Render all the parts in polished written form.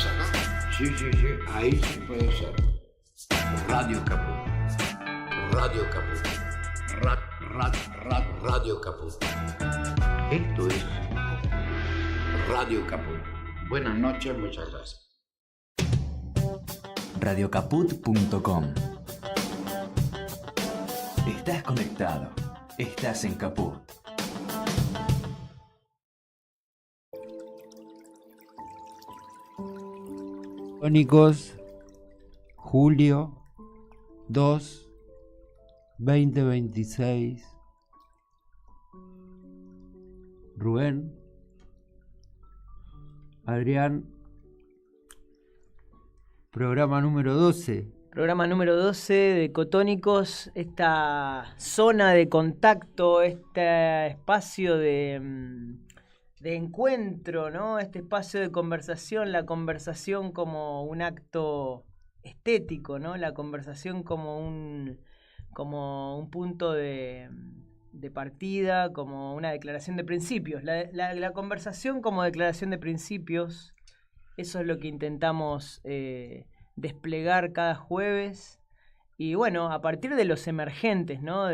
esa, ¿no? Sí, ahí sí puede ser. Radio Caput. Radio Caput. Radio Caput. Esto es Radio Caput. Buenas noches, muchas gracias. Radiocaput.com. Estás conectado. Estás en Caput. Crónicos, julio 2, 2026. Rubén, Adrián, programa número 12. Programa número 12 de Cotónicos, esta zona de contacto, este espacio de encuentro, ¿no? Este espacio de conversación, la conversación como un acto estético, ¿no? La conversación como un punto de partida, como una declaración de principios. La conversación como declaración de principios, eso es lo que intentamos desplegar cada jueves. Y bueno, a partir de los emergentes, ¿no?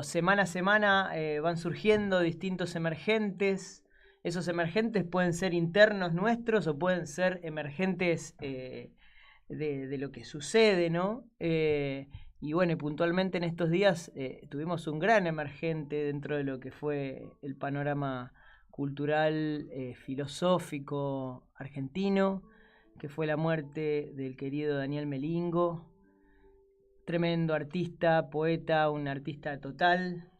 Semana a semana van surgiendo distintos emergentes. Esos emergentes pueden ser internos nuestros o pueden ser emergentes de lo que sucede, ¿no? Y bueno, y puntualmente en estos días tuvimos un gran emergente dentro de lo que fue el panorama cultural, filosófico argentino, que fue la muerte del querido Daniel Melingo. Tremendo artista, poeta, un artista total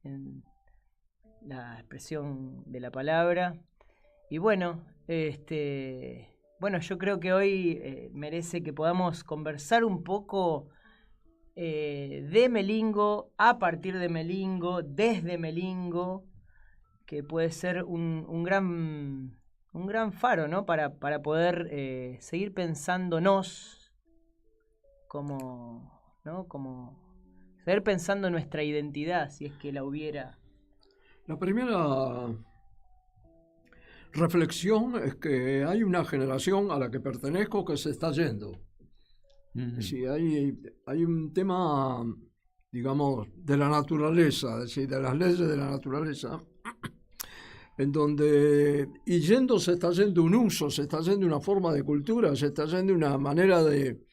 en la expresión de la palabra. Y bueno, yo creo que hoy merece que podamos conversar un poco de Melingo, a partir de Melingo, desde Melingo, que puede ser un gran faro, ¿no? Para poder seguir pensándonos como seguir pensando en nuestra identidad, si es que la hubiera. La primera reflexión es que hay una generación a la que pertenezco que se está yendo. Uh-huh. Sí, hay un tema, digamos, de la naturaleza, es decir, de las leyes de la naturaleza, en donde, y yendo se está yendo un uso, se está yendo una forma de cultura, se está yendo una manera de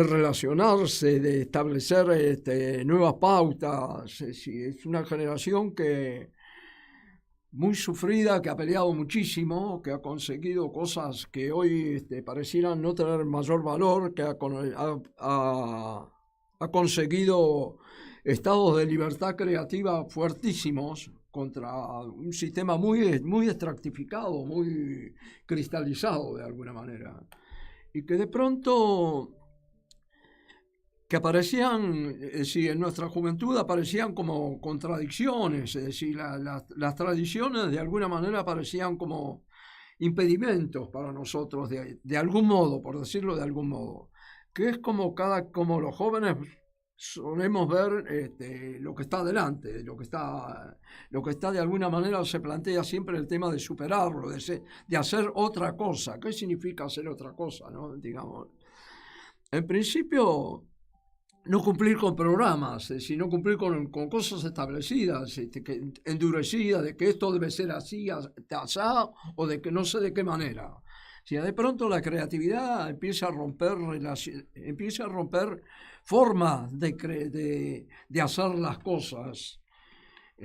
relacionarse, de establecer nuevas pautas. Es una generación que muy sufrida, que ha peleado muchísimo, que ha conseguido cosas que hoy parecieran no tener mayor valor, que ha conseguido estados de libertad creativa fuertísimos contra un sistema muy extractificado, muy cristalizado de alguna manera. Y que de pronto que aparecían, en nuestra juventud aparecían como contradicciones, es decir, las tradiciones de alguna manera aparecían como impedimentos para nosotros, de algún modo, por decirlo de algún modo, que es como los jóvenes solemos ver lo que está adelante, lo que está de alguna manera se plantea siempre el tema de superarlo, de hacer otra cosa. ¿Qué significa hacer otra cosa, no? Digamos, en principio, no cumplir con programas, sino cumplir con cosas establecidas, endurecidas, de que esto debe ser así, asá, o de que no sé de qué manera. Si de pronto la creatividad empieza a romper formas de hacer las cosas.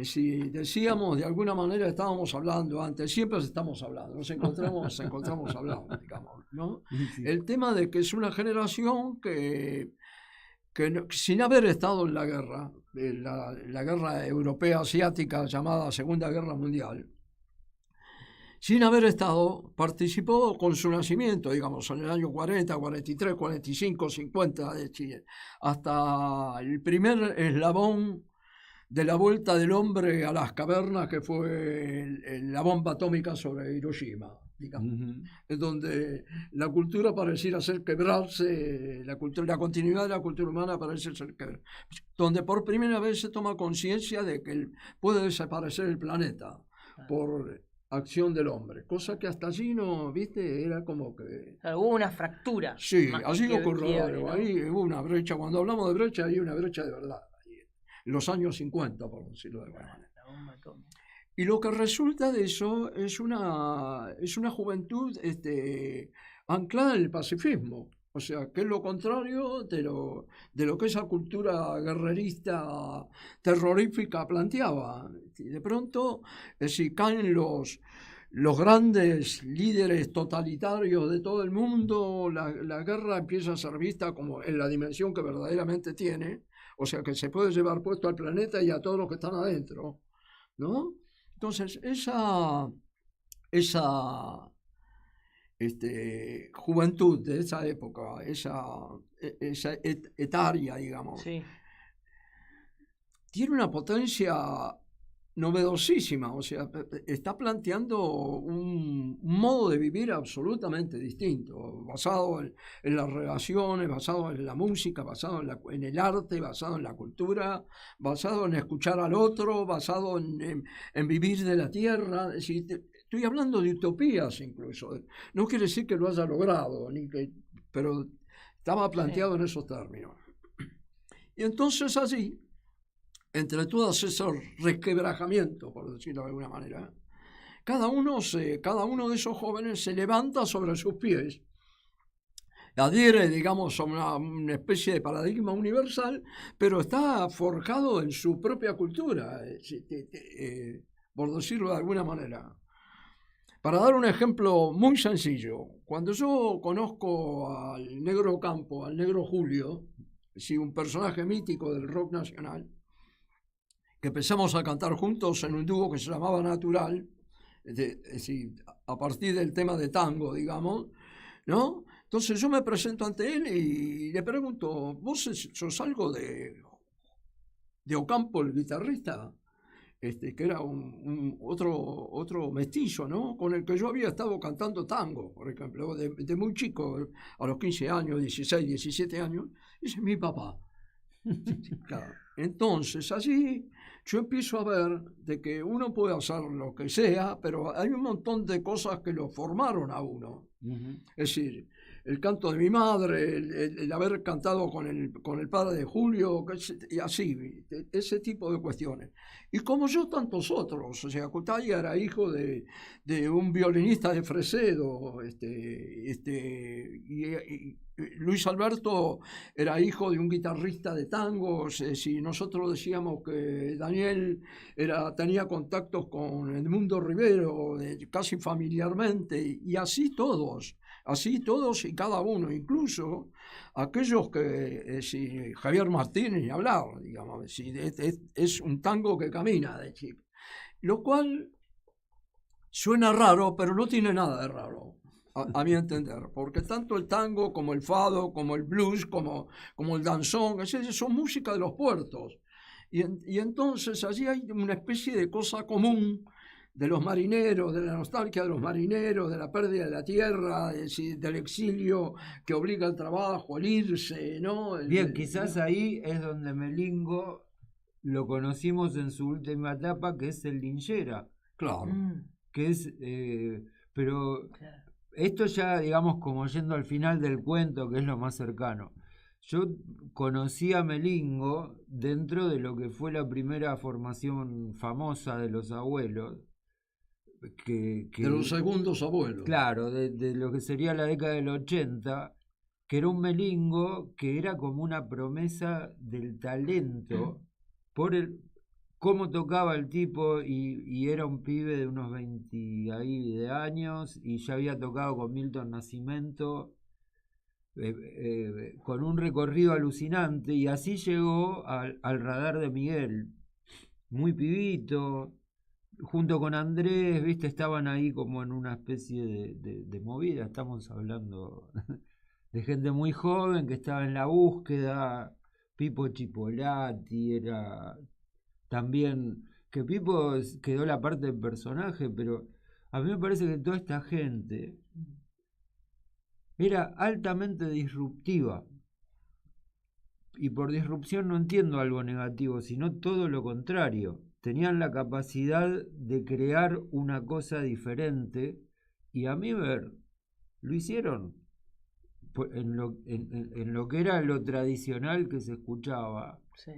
Si decíamos, de alguna manera estábamos hablando antes, siempre estamos hablando, nos encontramos hablando, digamos, ¿no? Sí. El tema de que es una generación que sin haber estado en la guerra, la guerra europea asiática llamada Segunda Guerra Mundial, sin haber estado, participó con su nacimiento, digamos, en el año 40, 43, 45, 50, hasta el primer eslabón de la vuelta del hombre a las cavernas, que fue la bomba atómica sobre Hiroshima, digamos, en donde la cultura pareciera ser quebrarse, la continuidad de la cultura humana parece ser quebrarse, donde por primera vez se toma conciencia de que puede desaparecer el planeta por acción del hombre, cosa que hasta allí no, viste, era como que... O sea, hubo una fractura. Sí, más allí que ocurrió quiebre, algo, ¿no? ahí hubo una brecha, cuando hablamos de brecha, hay una brecha de verdad, en los años 50, por decirlo de alguna manera. La bomba atómica. Y lo que resulta de eso es una juventud anclada en el pacifismo. O sea, que es lo contrario de lo que esa cultura guerrerista terrorífica planteaba. Y de pronto, si caen los grandes líderes totalitarios de todo el mundo, la guerra empieza a ser vista como en la dimensión que verdaderamente tiene. O sea, que se puede llevar puesto al planeta y a todos los que están adentro, ¿no? Entonces, esa juventud de esa época, esa etaria, digamos, Sí. tiene una potencia novedosísima, o sea, está planteando un modo de vivir absolutamente distinto, basado en las relaciones, basado en la música, basado en el arte, basado en la cultura, basado en escuchar al otro, basado en vivir de la tierra. Es decir, estoy hablando de utopías incluso, no quiere decir que lo haya logrado, pero estaba planteado en esos términos. Y entonces allí, entre todos esos resquebrajamientos, por decirlo de alguna manera, cada uno de esos jóvenes se levanta sobre sus pies, adhiere, digamos, a una especie de paradigma universal, pero está forjado en su propia cultura, por decirlo de alguna manera. Para dar un ejemplo muy sencillo, cuando yo conozco al Negro Campo, al Negro Julio, sí, un personaje mítico del rock nacional, que empezamos a cantar juntos en un dúo que se llamaba Natural, a partir del tema de tango, digamos, ¿no? Entonces yo me presento ante él y le pregunto, ¿vos sos algo de Ocampo, el guitarrista? Que era otro mestizo, ¿no? Con el que yo había estado cantando tango, por ejemplo, de muy chico, a los 15 años, 16, 17 años, ese es mi papá. Claro. Entonces, allí yo empiezo a ver de que uno puede hacer lo que sea, pero hay un montón de cosas que lo formaron a uno. Es decir, el canto de mi madre, el haber cantado con el padre de Julio, y así, ese tipo de cuestiones. Y como yo, tantos otros. O sea, Cutaya era hijo de un violinista de Fresedo, y Luis Alberto era hijo de un guitarrista de tangos. Si nosotros decíamos que Daniel tenía contactos con Edmundo Rivero, casi familiarmente, y así todos y cada uno, incluso aquellos que, Javier Martínez, ni hablar, digamos, es un tango que camina de chip, lo cual suena raro, pero no tiene nada de raro, a mi entender, porque tanto el tango como el fado, como el blues, como el danzón, son música de los puertos, y entonces allí hay una especie de cosa común de los marineros, de la nostalgia de los marineros, de la pérdida de la tierra, del exilio que obliga al trabajo, al irse, ¿no? Bien, quizás ahí es donde Melingo lo conocimos en su última etapa, que es el Linchera. Claro. Que es, pero esto ya, digamos, como yendo al final del cuento, que es lo más cercano. Yo conocí a Melingo dentro de lo que fue la primera formación famosa de los abuelos. De los segundos abuelos. Claro, de lo que sería la década del 80, que era un Melingo que era como una promesa del talento por cómo tocaba el tipo, y era un pibe de unos 20 ahí de años y ya había tocado con Milton Nascimento, con un recorrido alucinante, y así llegó al radar de Miguel, muy pibito. Junto con Andrés, viste, estaban ahí como en una especie de movida. Estamos hablando de gente muy joven que estaba en la búsqueda. Pipo Chipolati era también, que Pipo quedó la parte del personaje, pero a mí me parece que toda esta gente era altamente disruptiva. Y por disrupción no entiendo algo negativo, sino todo lo contrario. tenían la capacidad de crear una cosa diferente, y a mi ver, lo hicieron en lo que era lo tradicional que se escuchaba. Sí.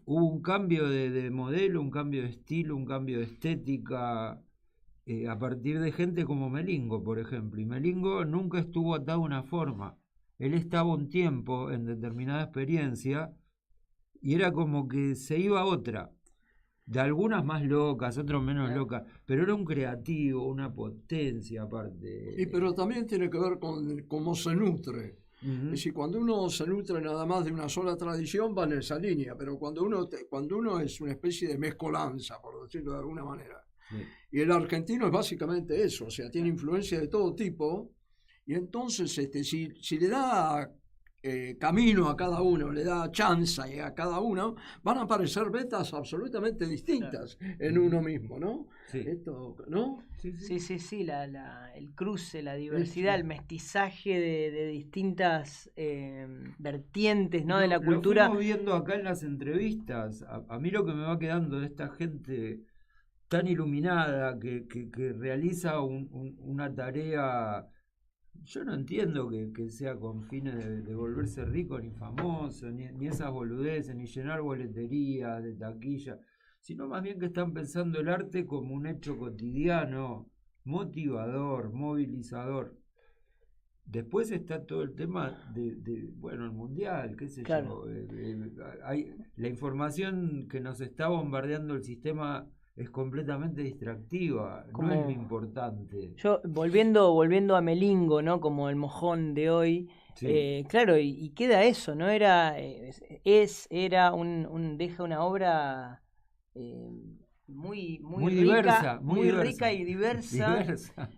Hubo un cambio de modelo, un cambio de estilo, un cambio de estética, a partir de gente como Melingo, por ejemplo. Y Melingo nunca estuvo atado a una forma. Él estaba un tiempo en determinada experiencia y era como que se iba a otra. De algunas más locas, otras menos locas, pero era un creativo, una potencia aparte. Y pero también tiene que ver con cómo se nutre. Ujú. Es decir, cuando uno se nutre nada más de una sola tradición, va en esa línea, pero cuando uno es una especie de mezcolanza, por decirlo de alguna manera, Sí. y el argentino es básicamente eso, o sea, tiene influencia de todo tipo, y entonces si le da camino a cada uno, le da chance a cada uno, van a aparecer vetas absolutamente distintas en uno mismo, ¿no? Sí. Esto, ¿no? Sí, el cruce, la diversidad, el mestizaje de distintas vertientes, ¿no? De la cultura. Lo fuimos viendo acá en las entrevistas. A mí lo que me va quedando de esta gente tan iluminada que realiza una tarea. Yo no entiendo que sea con fines de volverse rico ni famoso, ni esas boludeces, ni llenar boleterías de taquilla, sino más bien que están pensando el arte como un hecho cotidiano, motivador, movilizador. Después está todo el tema bueno, el mundial, qué sé Claro. yo. La información que nos está bombardeando el sistema es completamente distractiva, no es lo importante. Yo, volviendo a Melingo, ¿no? Como el mojón de hoy, Sí. claro, y queda eso, ¿no? Era deja una obra muy Muy rica, diversa, muy diversa. rica y diversa. Diversa.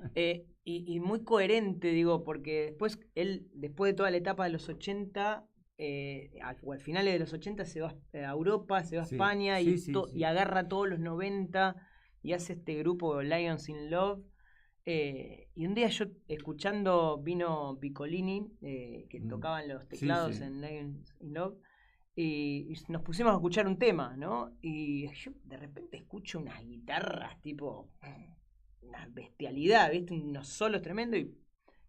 Y muy coherente, digo, porque después de toda la etapa de los 80, o al final de los 80 se va a Europa, se va a Sí, España sí, sí. y agarra todos los 90 y hace este grupo Lions in Love. Y un día yo vino Piccolini, que tocaban los teclados sí. en Lions in Love, y nos pusimos a escuchar un tema, ¿no? Y yo de repente escucho unas guitarras tipo una bestialidad, ¿viste? Unos solos tremendos. Y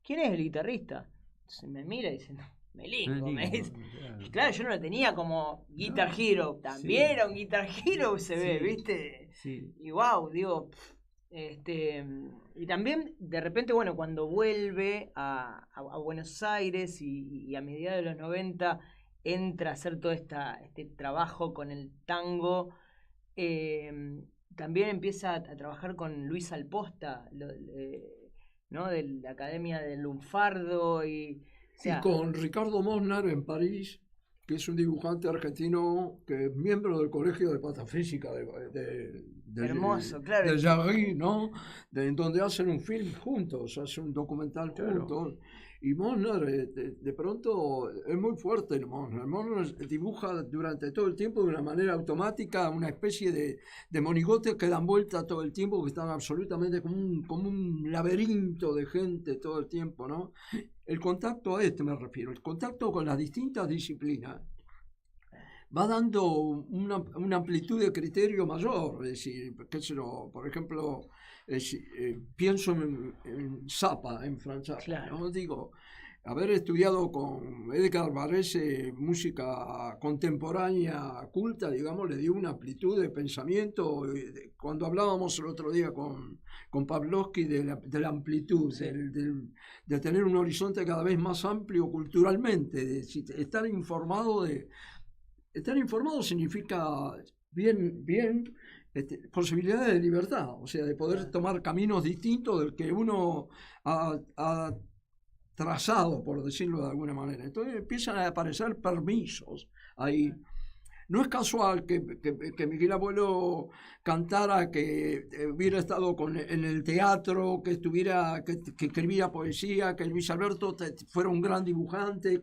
¿quién es el guitarrista? Entonces me mira y dice, no, Melingo, me dice. Y claro, yo no lo tenía como Guitar Hero, también sí. era un Guitar Hero, se ve, Sí. ¿viste? Sí. Y wow, digo, y también de repente, bueno, cuando vuelve a Buenos Aires y a mediados de los 90 entra a hacer todo este trabajo con el tango, también empieza a trabajar con Luis Alposta, ¿no? De la Academia del Lunfardo y con Ricardo Mosnar en París, que es un dibujante argentino que es miembro del Colegio de Patafísica hermoso, claro. de Jarry, ¿no? En donde hacen un film juntos, hacen un documental juntos. Y Mosnar, de pronto, es muy fuerte el Mosnar. Mosnar dibuja durante todo el tiempo de una manera automática una especie de monigotes que dan vuelta todo el tiempo, que están absolutamente como un laberinto de gente todo el tiempo, ¿no? El contacto a me refiero, el contacto con las distintas disciplinas va dando una amplitud de criterio mayor. Es decir, por ejemplo, pienso en Zappa, en Franz Zappa, Claro. ¿no? Digo, haber estudiado con Edgar Varese música contemporánea culta, digamos, le dio una amplitud de pensamiento. Cuando hablábamos el otro día con Pavlovsky de la amplitud, Sí. de tener un horizonte cada vez más amplio culturalmente, de estar informado Estar informado significa bien posibilidades de libertad, o sea, de poder tomar caminos distintos del que uno ha trazado, por decirlo de alguna manera. Entonces empiezan a aparecer permisos ahí. No es casual que Miguel Abuelo cantara, que hubiera estado en el teatro, que escribía poesía, que Luis Alberto fuera un gran dibujante,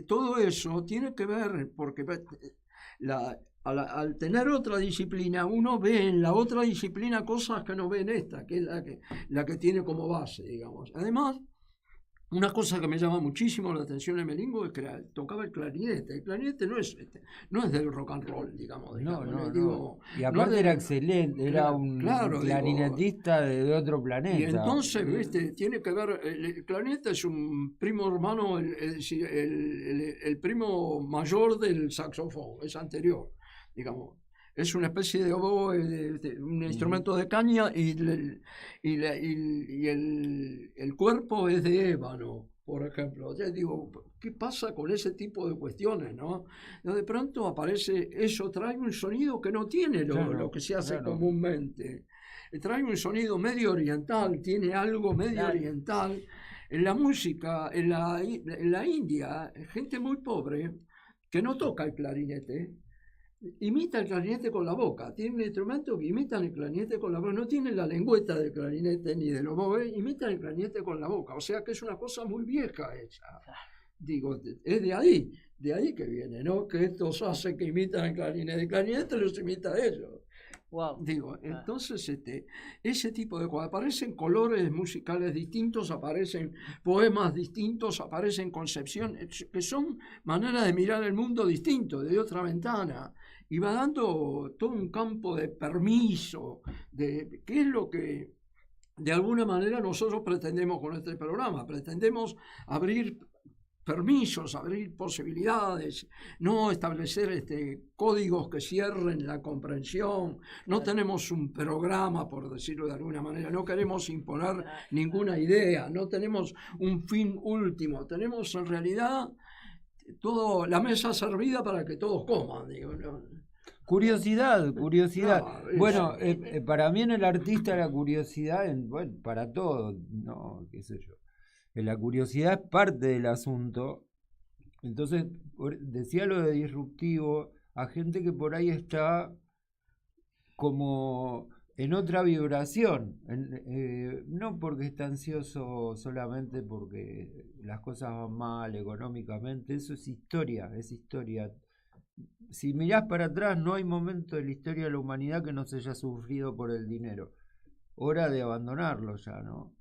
todo eso tiene que ver, porque al tener otra disciplina, uno ve en la otra disciplina cosas que no ve en esta, que es la que tiene como base, digamos. Además, Una cosa que me llama muchísimo la atención en Melingo es que tocaba el clarinete. El clarinete no es del rock and roll, digamos. No, no, digo, no. Y aparte no era excelente, era claro, un claro, clarinetista de otro planeta. Y entonces, ¿viste? Tiene que ver, el clarinete es un primo hermano, el primo mayor del saxofón, es anterior, digamos. Es una especie de oboe, un instrumento de caña y el cuerpo es de ébano, por ejemplo. Ya digo, ¿qué pasa con ese tipo de cuestiones, no? De pronto aparece eso, trae un sonido que no tiene lo que se hace comúnmente. Trae un sonido medio oriental, tiene algo medio oriental. En la música, en la India, gente muy pobre que no toca el clarinete, imita el clarinete con la boca. Tiene un instrumento que imitan el clarinete con la boca. No tienen la lengüeta del clarinete ni del oboe, imitan el clarinete con la boca. O sea que es una cosa muy vieja esa. Digo, es de ahí que viene, ¿no? Que estos hacen que imitan el clarinete los imita a ellos. Wow. Digo, entonces ese tipo de cosas, aparecen colores musicales distintos, aparecen poemas distintos, aparecen concepciones que son maneras de mirar el mundo distinto, de otra ventana, y va dando todo un campo de permiso, de qué es lo que de alguna manera nosotros pretendemos con este programa. Pretendemos abrir permisos, abrir posibilidades, no establecer códigos que cierren la comprensión. No tenemos un programa, por decirlo de alguna manera, no queremos imponer ninguna idea, no tenemos un fin último, tenemos en realidad la mesa servida para que todos coman, digo, ¿no? Curiosidad. Claro, Bueno, para mí en el artista la curiosidad, bueno, para todo, no, qué sé yo. La curiosidad es parte del asunto. Entonces, decía lo de disruptivo, a gente que por ahí está como en otra vibración, no porque está ansioso solamente porque las cosas van mal económicamente, eso es historia. Si mirás para atrás, no hay momento de la historia de la humanidad que no se haya sufrido por el dinero. Hora de abandonarlo ya, ¿no?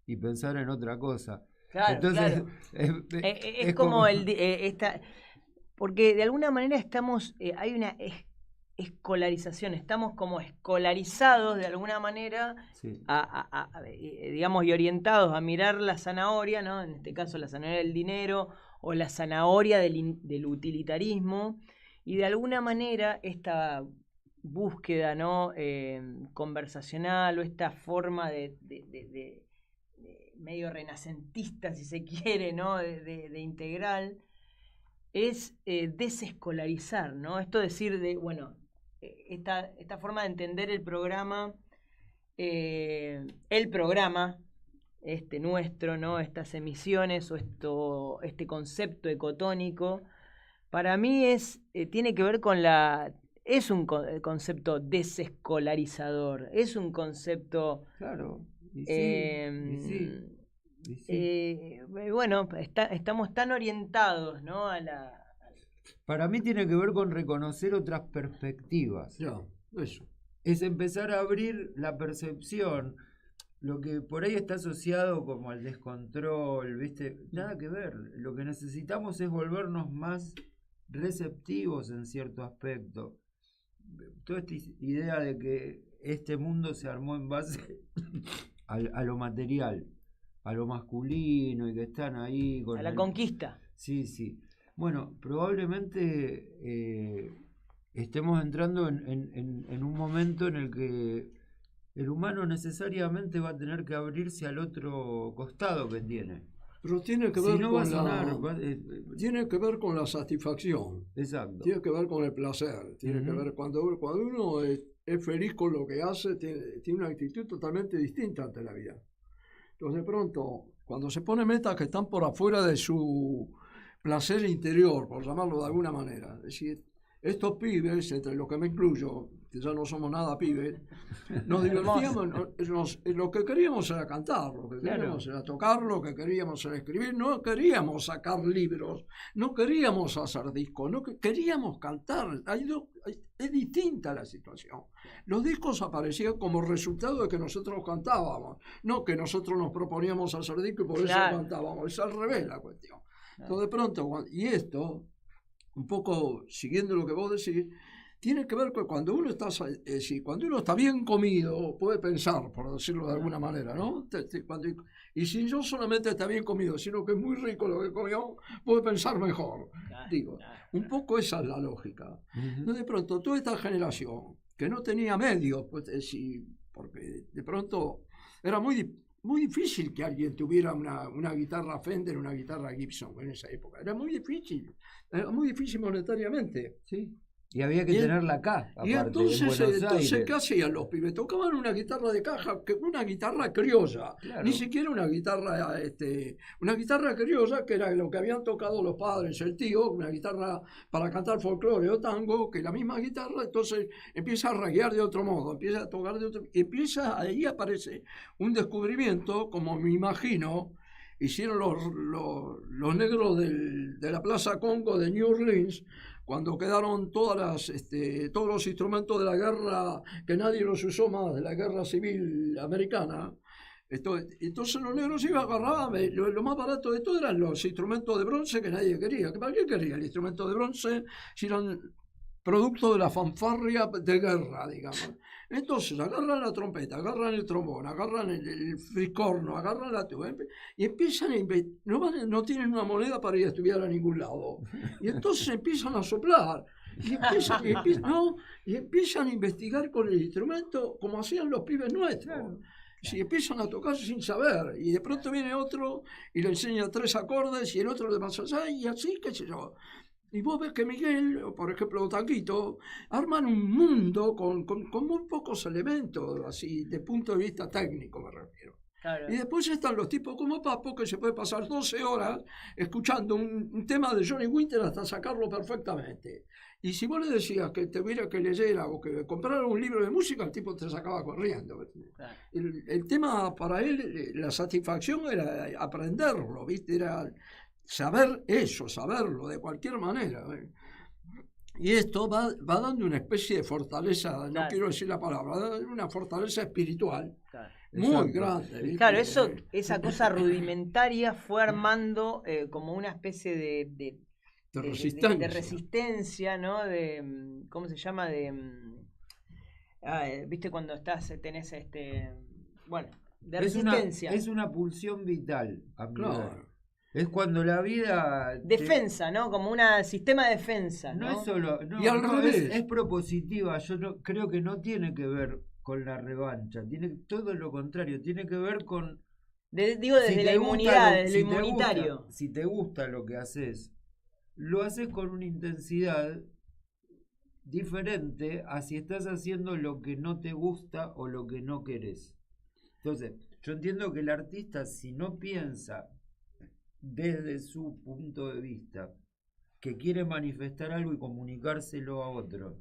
Y pensar en otra cosa. Claro, entonces, claro. Es como porque de alguna manera estamos, hay una escolarización, estamos como escolarizados de alguna manera, sí, digamos, y orientados a mirar la zanahoria, ¿no? En este caso la zanahoria del dinero o la zanahoria del utilitarismo, y de alguna manera esta búsqueda, ¿no? Conversacional o esta forma de medio renacentista, si se quiere, ¿no? de integral, es desescolarizar, ¿no? Esto decir esta forma de entender el programa nuestro, ¿no? Estas emisiones o este concepto ecotónico, para mí tiene que ver con es un concepto desescolarizador, es un concepto... Claro. Bueno, estamos tan orientados, ¿no? Para mí tiene que ver con reconocer otras perspectivas. Ya, eso. Es empezar a abrir la percepción. Lo que por ahí está asociado como al descontrol, ¿viste? Nada que ver. Lo que necesitamos es volvernos más receptivos en cierto aspecto. Toda esta idea de que este mundo se armó en base a lo material, a lo masculino, y que están ahí con a la conquista. Sí. Bueno, probablemente estemos entrando en un momento en el que el humano necesariamente va a tener que abrirse al otro costado que tiene. Pero tiene que ver Si no va a sonar, tiene que ver con la satisfacción. Exacto. Tiene que ver con el placer. Tiene que ver cuando uno es feliz con lo que hace, tiene una actitud totalmente distinta ante la vida. Entonces, de pronto, cuando se pone metas que están por afuera de su placer interior, por llamarlo de alguna manera, es decir, estos pibes, entre los que me incluyo, que ya no somos nada pibes, nos divertíamos, lo que queríamos era cantar, lo que queríamos era tocar, lo que queríamos era escribir, no queríamos sacar libros, no queríamos hacer discos, no queríamos cantar. Es distinta la situación. Los discos aparecían como resultado de que nosotros cantábamos, no que nosotros nos proponíamos hacer discos y por eso cantábamos. Es al revés la cuestión. Entonces de pronto, y esto, un poco siguiendo lo que vos decís, tiene que ver con cuando uno está bien comido, puede pensar, por decirlo de alguna manera, ¿no? Y si yo solamente está bien comido, sino que es muy rico lo que comió, puede pensar mejor. Un poco esa es la lógica. Entonces, de pronto, toda esta generación que no tenía medios, pues, porque de pronto era muy difícil que alguien tuviera una guitarra Fender, una guitarra Gibson en esa época. Era muy difícil monetariamente, ¿sí? Y había que tenerla acá, aparte, y entonces ¿qué hacían los pibes? Tocaban una guitarra de caja, una guitarra criolla, ni siquiera una guitarra criolla, que era lo que habían tocado los padres, el tío, una guitarra para cantar folclore o tango, que la misma guitarra, entonces empieza a raguear de otro modo, empieza a tocar de otro, ahí aparece un descubrimiento, como me imagino, hicieron los negros de la Plaza Congo de New Orleans, cuando quedaron todos los instrumentos de la guerra, que nadie los usó más, de la guerra civil americana. Entonces los negros iban a agarrar, lo más barato de todo eran los instrumentos de bronce que nadie quería. ¿Para qué quería el instrumento de bronce si eran producto de la fanfarria de guerra, digamos? Entonces agarran la trompeta, agarran el trombón, agarran el friscorno, agarran la tuba y empiezan a no tienen una moneda para ir a estudiar a ningún lado. Y entonces empiezan a soplar y empiezan a investigar con el instrumento como hacían los pibes nuestros. Si empiezan a tocar sin saber, y de pronto viene otro y le enseña 3 acordes y el otro le pasa allá y así, qué sé yo. Y vos ves que Miguel, por ejemplo, Tanguito, arman un mundo con muy pocos elementos, así, de punto de vista técnico me refiero. Claro. Y después están los tipos como Papo, que se puede pasar 12 horas escuchando un tema de Johnny Winter hasta sacarlo perfectamente. Y si vos le decías que tuviera que leyera o que comprara un libro de música, el tipo te sacaba corriendo. Claro. El tema para él, la satisfacción era aprenderlo, ¿viste? Era saberlo de cualquier manera. Y esto va dando una especie de fortaleza, no quiero decir la palabra, una fortaleza espiritual muy grande. ¿Viste? Claro, esa cosa rudimentaria fue armando como una especie de resistencia, ¿no? ¿Cómo se llama? ¿Viste cuando tenés de resistencia? Es una pulsión vital, claro. Es cuando la vida... Defensa, ¿no? Como un sistema de defensa, ¿no? No es solo... y al revés. Es propositiva. Yo creo que no tiene que ver con la revancha. Tiene todo lo contrario. Tiene que ver con... desde la inmunidad, desde lo inmunitario. Si te gusta lo que haces, lo haces con una intensidad diferente a si estás haciendo lo que no te gusta o lo que no querés. Entonces, yo entiendo que el artista, si no piensa desde su punto de vista que quiere manifestar algo y comunicárselo a otro,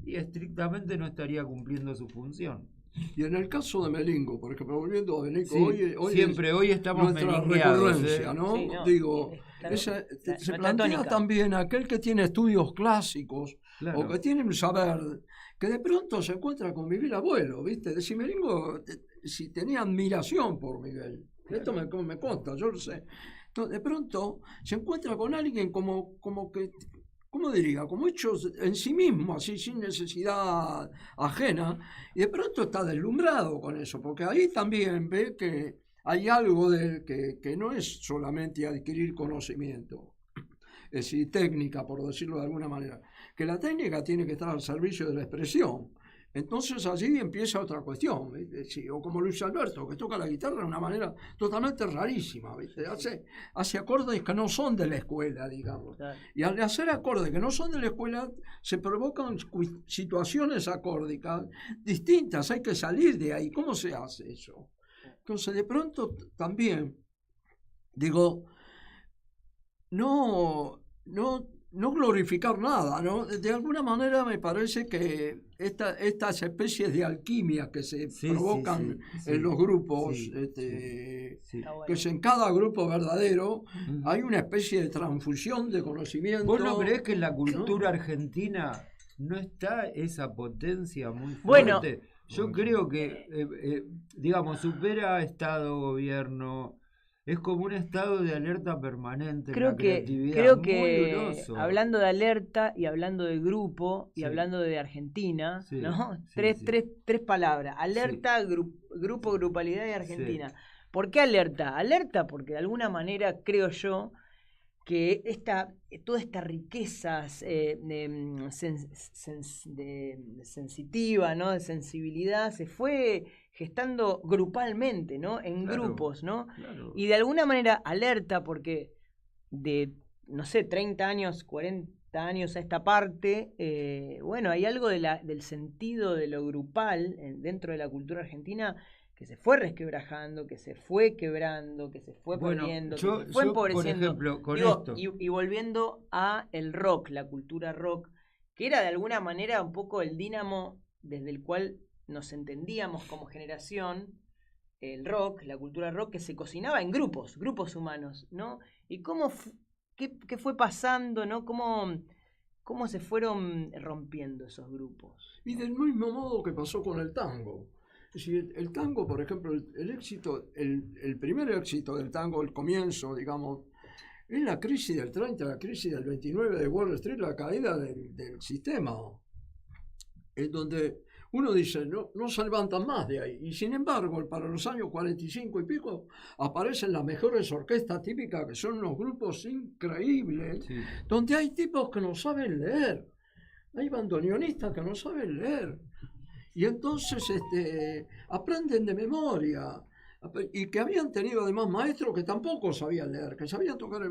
y estrictamente no estaría cumpliendo su función. Y en el caso de Melingo, por ejemplo, volviendo a Melingo, hoy estamos nuestra recurrencia, ¿no? Sí, no, digo, se plantea también aquel que tiene estudios clásicos, claro, o que tiene un saber, que de pronto se encuentra con Miguel Abuelo, ¿viste? Si Melingo si tenía admiración por Miguel, esto me consta, yo lo sé. Entonces, de pronto se encuentra con alguien como que, ¿cómo diría? Como hechos en sí mismo, así sin necesidad ajena, y de pronto está deslumbrado con eso, porque ahí también ve que hay algo que no es solamente adquirir conocimiento, es decir, técnica, por decirlo de alguna manera, que la técnica tiene que estar al servicio de la expresión. Entonces allí empieza otra cuestión, ¿viste? O como Luis Alberto, que toca la guitarra de una manera totalmente rarísima, ¿viste? Hace acordes que no son de la escuela, digamos. Claro. Y al hacer acordes que no son de la escuela, se provocan situaciones acórdicas distintas, hay que salir de ahí. ¿Cómo se hace eso? Entonces de pronto también, digo, no no glorificar nada, ¿no? De alguna manera me parece que estas especies de alquimia que se provocan en los grupos, sí. que es en cada grupo verdadero, hay una especie de transfusión de conocimiento. ¿Vos no creés que en la cultura argentina no está esa potencia muy fuerte? Bueno, yo creo que, digamos, supera Estado, gobierno. Es como un estado de alerta permanente. Creo en la que, creatividad, creo muy que groso. hablando de alerta y hablando de grupo y Sí. hablando de Argentina, Sí, ¿no? sí, Tres, sí. tres palabras. Alerta, grupo, grupalidad y Argentina. Sí. ¿Por qué alerta? Alerta porque de alguna manera creo yo que toda esta riqueza sensitiva, ¿no? De sensibilidad, se fue gestando grupalmente, ¿no? En Claro, grupos, ¿no? claro. Y de alguna manera alerta porque de, no sé, 30 años, 40 años a esta parte, bueno, hay algo del sentido de lo grupal dentro de la cultura argentina que se fue resquebrajando, que se fue quebrando, que se fue perdiendo, que se fue empobreciendo. Por ejemplo, con Digo, esto. y volviendo a el rock, la cultura rock, que era de alguna manera un poco el dínamo desde el cual nos entendíamos como generación, el rock, la cultura rock, que se cocinaba en grupos humanos, ¿no? Y qué fue pasando, ¿no? Cómo se fueron rompiendo esos grupos. Y del mismo modo que pasó con el tango. Es decir, el tango, por ejemplo, el éxito, el primer éxito del tango, el comienzo, digamos, es la crisis del 30, la crisis del 29 de Wall Street, la caída del sistema. Es donde uno dice, no se levantan más de ahí. Y sin embargo, para los años 45 y pico, aparecen las mejores orquestas típicas, que son unos grupos increíbles, Sí. donde hay tipos que no saben leer. Hay bandoneonistas que no saben leer. Y entonces aprenden de memoria. Y que habían tenido además maestros que tampoco sabían leer, que sabían tocar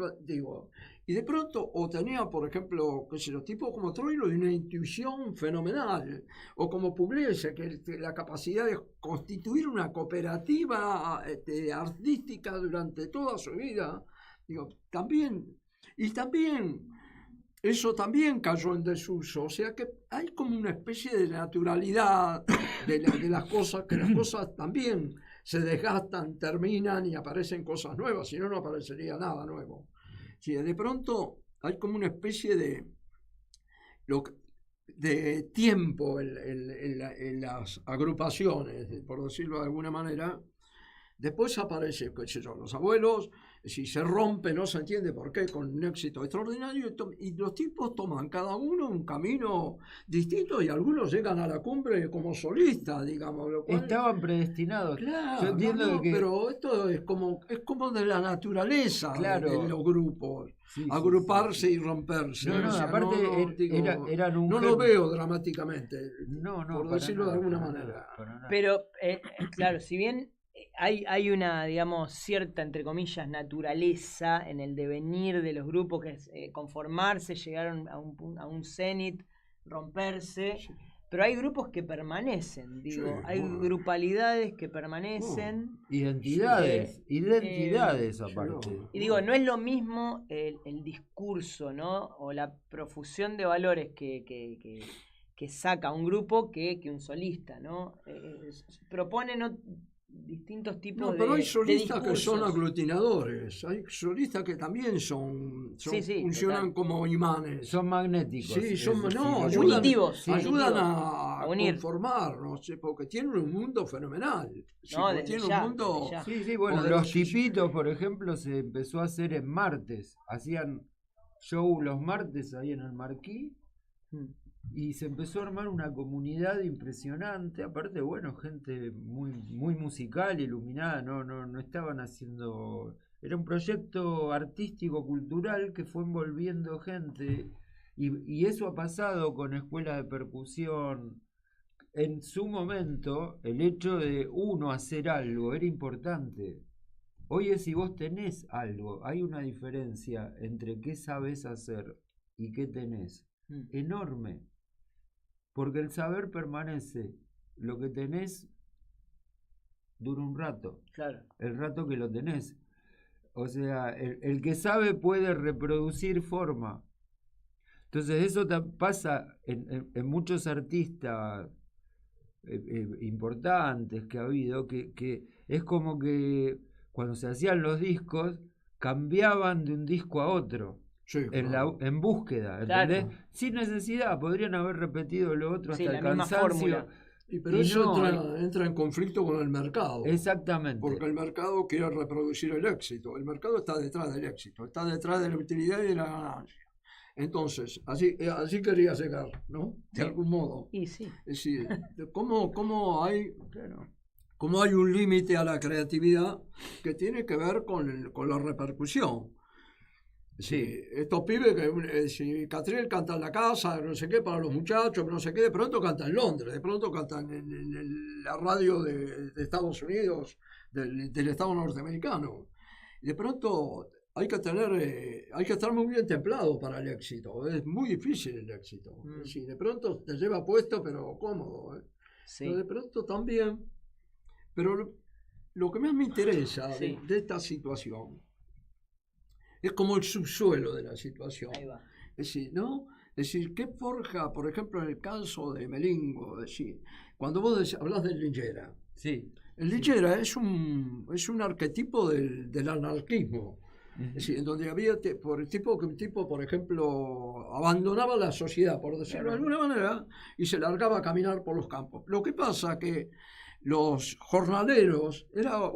y de pronto, o tenía, por ejemplo, qué sé yo, tipos como Troilo de una intuición fenomenal, o como Pugliese, que la capacidad de constituir una cooperativa artística durante toda su vida, también, y también eso también cayó en desuso, o sea que hay como una especie de naturalidad de las cosas, que las cosas también se desgastan, terminan y aparecen cosas nuevas, si no, no aparecería nada nuevo. Sí, de pronto hay como una especie de tiempo en las agrupaciones, por decirlo de alguna manera. Después aparece, qué sé yo, los abuelos, si se rompe, no se entiende por qué, con un éxito extraordinario, y los tipos toman cada uno un camino distinto y algunos llegan a la cumbre como solistas, digamos. Lo cual, Estaban predestinados. claro, Yo entiendo que... pero esto es como de la naturaleza Claro. de los grupos, Sí, agruparse sí. y romperse. No, O sea, aparte eran un no lo germen. veo dramáticamente, No, por para decirlo nada, de alguna para manera. nada, para nada. Pero, claro, si bien hay una, digamos, cierta, entre comillas, naturaleza en el devenir de los grupos, que es conformarse, llegar a un cenit, romperse, Sí. pero hay grupos que permanecen, digo, Sí, hay bueno. grupalidades que permanecen. Identidades sí, aparte. no. Y digo, no es lo mismo el discurso, ¿no? O la profusión de valores que saca un grupo que un solista, ¿no? Propone, ¿no?, distintos tipos No, pero hay de solistas que son discursos. aglutinadores, hay solistas que también Sí, funcionan total. como imanes. Son magnéticos. Sí, eso sí, lo que- Unitivos, ayudan unitivos, a unir. conformar, no sé, porque tienen un mundo fenomenal. Sí, No, porque desde tienen ya, un mundo. desde ya. Sí, bueno, los Poderosísimo. tipitos, por ejemplo, se empezó a hacer en martes. Hacían show los martes ahí en el Marquí y se empezó a armar una comunidad impresionante. Aparte, bueno, gente muy, muy musical, iluminada, no estaban haciendo... Era un proyecto artístico, cultural que fue envolviendo gente y eso ha pasado con escuelas de percusión. En su momento, el hecho de uno hacer algo era importante. Hoy es si vos tenés algo, hay una diferencia entre qué sabés hacer y qué tenés. Enorme. Porque el saber permanece. Lo que tenés dura un rato. Claro. El rato que lo tenés. O sea, el que sabe puede reproducir forma. Entonces eso pasa en muchos artistas importantes que ha habido, que es como que cuando se hacían los discos, cambiaban de un disco a otro. Sí, En búsqueda, Claro. ¿entendés? Sin necesidad, podrían haber repetido lo otro Sí, hasta el la misma cansancio. fórmula. Pero Y eso no, entra en conflicto con el mercado. Exactamente. Porque el mercado quiere reproducir el éxito. El mercado está detrás del éxito, está detrás de la utilidad y de la ganancia. Entonces, así quería llegar, ¿no? De algún modo. Y sí. Es decir, ¿cómo hay Claro. un límite a la creatividad que tiene que ver con la repercusión? Sí. Estos pibes que si Catriel canta en la casa, no sé qué, para los muchachos, no sé qué, de pronto canta en Londres, de pronto cantan en la radio de Estados Unidos, del Estado norteamericano. Y de pronto hay que estar muy bien templado para el éxito. Es muy difícil el éxito. Es decir, de pronto te lleva puesto, pero cómodo. Sí. Pero de pronto también. Pero lo que más me interesa Sí. de esta situación es como el subsuelo de la situación. Ahí va. Es decir, ¿no? Es decir, ¿qué forja, por ejemplo, en el caso de Melingo? Es decir, cuando vos hablas del Lingera, Sí. el Lingera es un arquetipo del anarquismo. Es decir, en donde había un tipo, por ejemplo, abandonaba la sociedad, por decirlo de alguna manera, y se largaba a caminar por los campos. Lo que pasa que los jornaleros era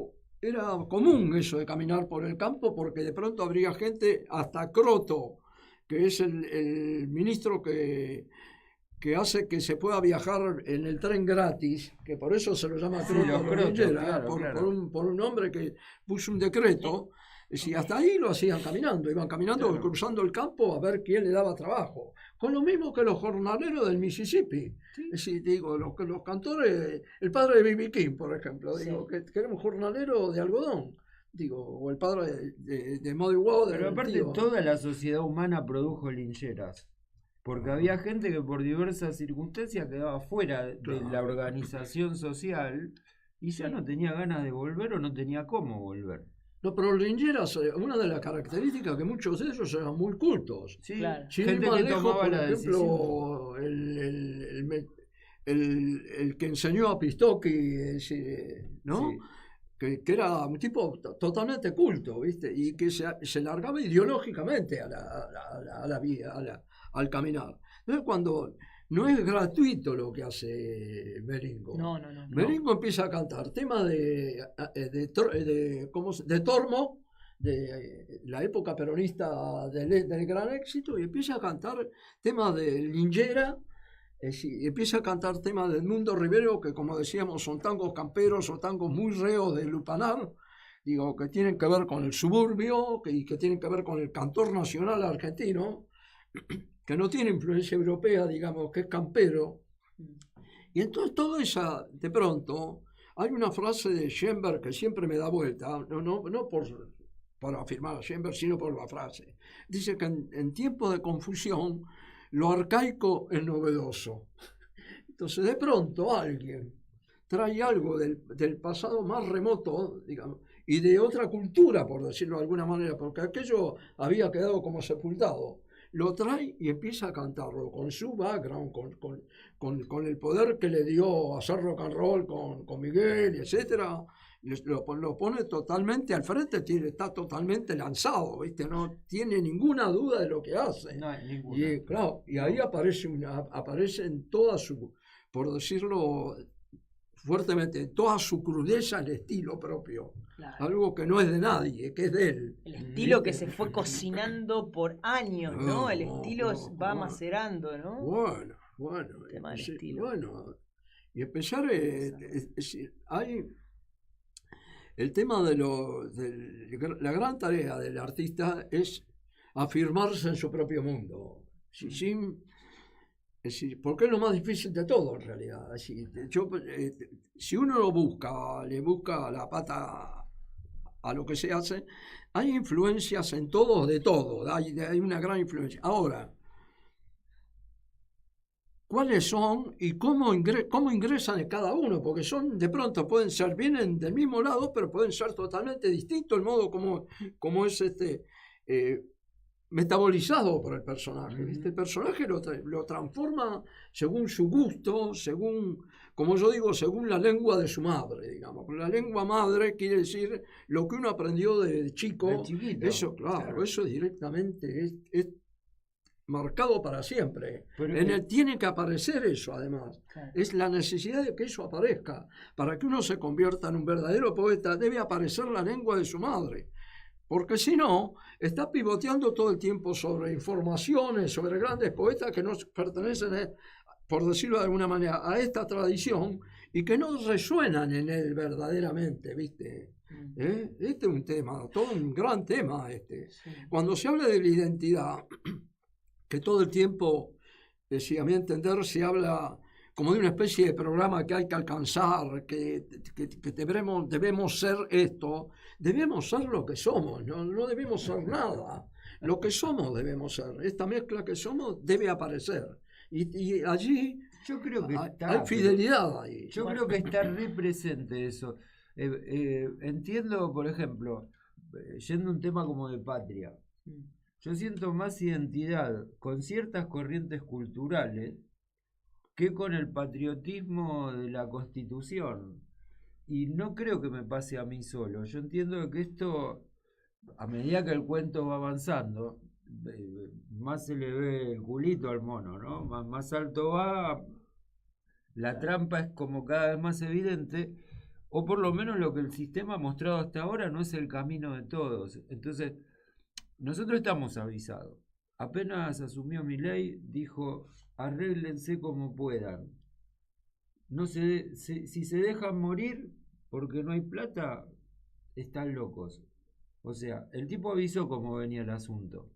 común eso de caminar por el campo, porque de pronto habría gente, hasta Croto, que es el ministro que hace que se pueda viajar en el tren gratis, que por eso se lo llama Sí, Croto, los la Crotos, Lingera, claro, claro. por un hombre que puso un decreto. Y hasta ahí lo hacían caminando, iban caminando, Claro. cruzando el campo a ver quién le daba trabajo. Con lo mismo que los jornaleros del Mississippi. Es decir, digo, los cantores, el padre de B.B. King, por ejemplo, digo, que era un jornalero de algodón. Digo, o el padre de Muddy Waters. Pero aparte toda la sociedad humana produjo lincheras. Porque había gente que por diversas circunstancias quedaba fuera de Claro. la organización social y ya no tenía ganas de volver o no tenía cómo volver. No, pero los lincheras, una de las características que muchos de ellos eran muy cultos. Sí, Claro. Sin gente ir más que lejos, tomaba por la decisión. ejemplo, el que enseñó a Pistoki, ¿no? Sí. Que era un tipo totalmente culto, ¿viste? Y que se largaba ideológicamente a la vida, al caminar. Entonces, cuando no es gratuito lo que hace Melingo. No. Melingo empieza a cantar temas de Tormo, de la época peronista del gran éxito, y empieza a cantar temas de Lingera, y empieza a cantar temas de Edmundo Rivero, que como decíamos son tangos camperos o tangos muy reos de lupanar, digo, que tienen que ver con el suburbio y que tienen que ver con el cantor nacional argentino, que no tiene influencia europea, digamos, que es campero. Y entonces todo eso, de pronto, hay una frase de Schoenberg que siempre me da vuelta, no por afirmar a Schoenberg, sino por la frase. Dice que en tiempos de confusión, lo arcaico es novedoso. Entonces, de pronto, alguien trae algo del pasado más remoto, digamos, y de otra cultura, por decirlo de alguna manera, porque aquello había quedado como sepultado. Lo trae y empieza a cantarlo con su background, con el poder que le dio hacer rock and roll con Miguel, etcétera. Lo pone totalmente al frente, está totalmente lanzado, ¿viste? No tiene ninguna duda de lo que hace. No hay ninguna. Y claro, y ahí aparece en toda su, por decirlo fuertemente, en toda su crudeza, el estilo propio. Claro. Algo que no es de nadie, que es de él. El estilo que se fue cocinando por años, ¿no? El estilo va no. macerando, ¿no? Bueno. El tema del Sí, estilo. bueno, y empezar, hay el tema de la gran tarea del artista es afirmarse en su propio mundo. Porque es lo más difícil de todo en realidad. Si uno le busca la pata a lo que se hace, hay influencias en todos de todo, hay una gran influencia. Ahora, ¿cuáles son y cómo ingresan en cada uno? Porque de pronto vienen del mismo lado, pero pueden ser totalmente distintos el modo como es metabolizado por el personaje, ¿viste? El personaje lo transforma según su gusto, según, como yo digo, según la lengua de su madre, digamos. Porque la lengua madre quiere decir lo que uno aprendió de chico. De chiquito, Eso, claro, eso directamente es marcado para siempre. Pero En él tiene que aparecer eso, además. Claro. Es la necesidad de que eso aparezca. Para que uno se convierta en un verdadero poeta, debe aparecer la lengua de su madre. Porque si no, está pivoteando todo el tiempo sobre informaciones, sobre grandes poetas que no pertenecen, por decirlo de alguna manera, a esta tradición y que no resuenan en él verdaderamente, ¿viste? Este es un tema, todo un gran tema este. Sí. Cuando se habla de la identidad, que todo el tiempo, si a mi entender, se habla como de una especie de programa que hay que alcanzar, que debemos ser esto, debemos ser lo que somos, no debemos ser nada. Lo que somos debemos ser. Esta mezcla que somos debe aparecer. Y allí yo creo que hay fidelidad ahí. Yo creo que está re presente eso. Entiendo, por ejemplo, yendo a un tema como de patria, yo siento más identidad con ciertas corrientes culturales que con el patriotismo de la Constitución. Y no creo que me pase a mí solo. Yo entiendo que esto, a medida que el cuento va avanzando, más se le ve el culito al mono, ¿no? Más alto va, la trampa es como cada vez más evidente, o por lo menos lo que el sistema ha mostrado hasta ahora no es el camino de todos. Entonces, nosotros estamos avisados. Apenas asumió Milei, dijo, arréglense como puedan. Si se dejan morir porque no hay plata, están locos. O sea, el tipo avisó cómo venía el asunto.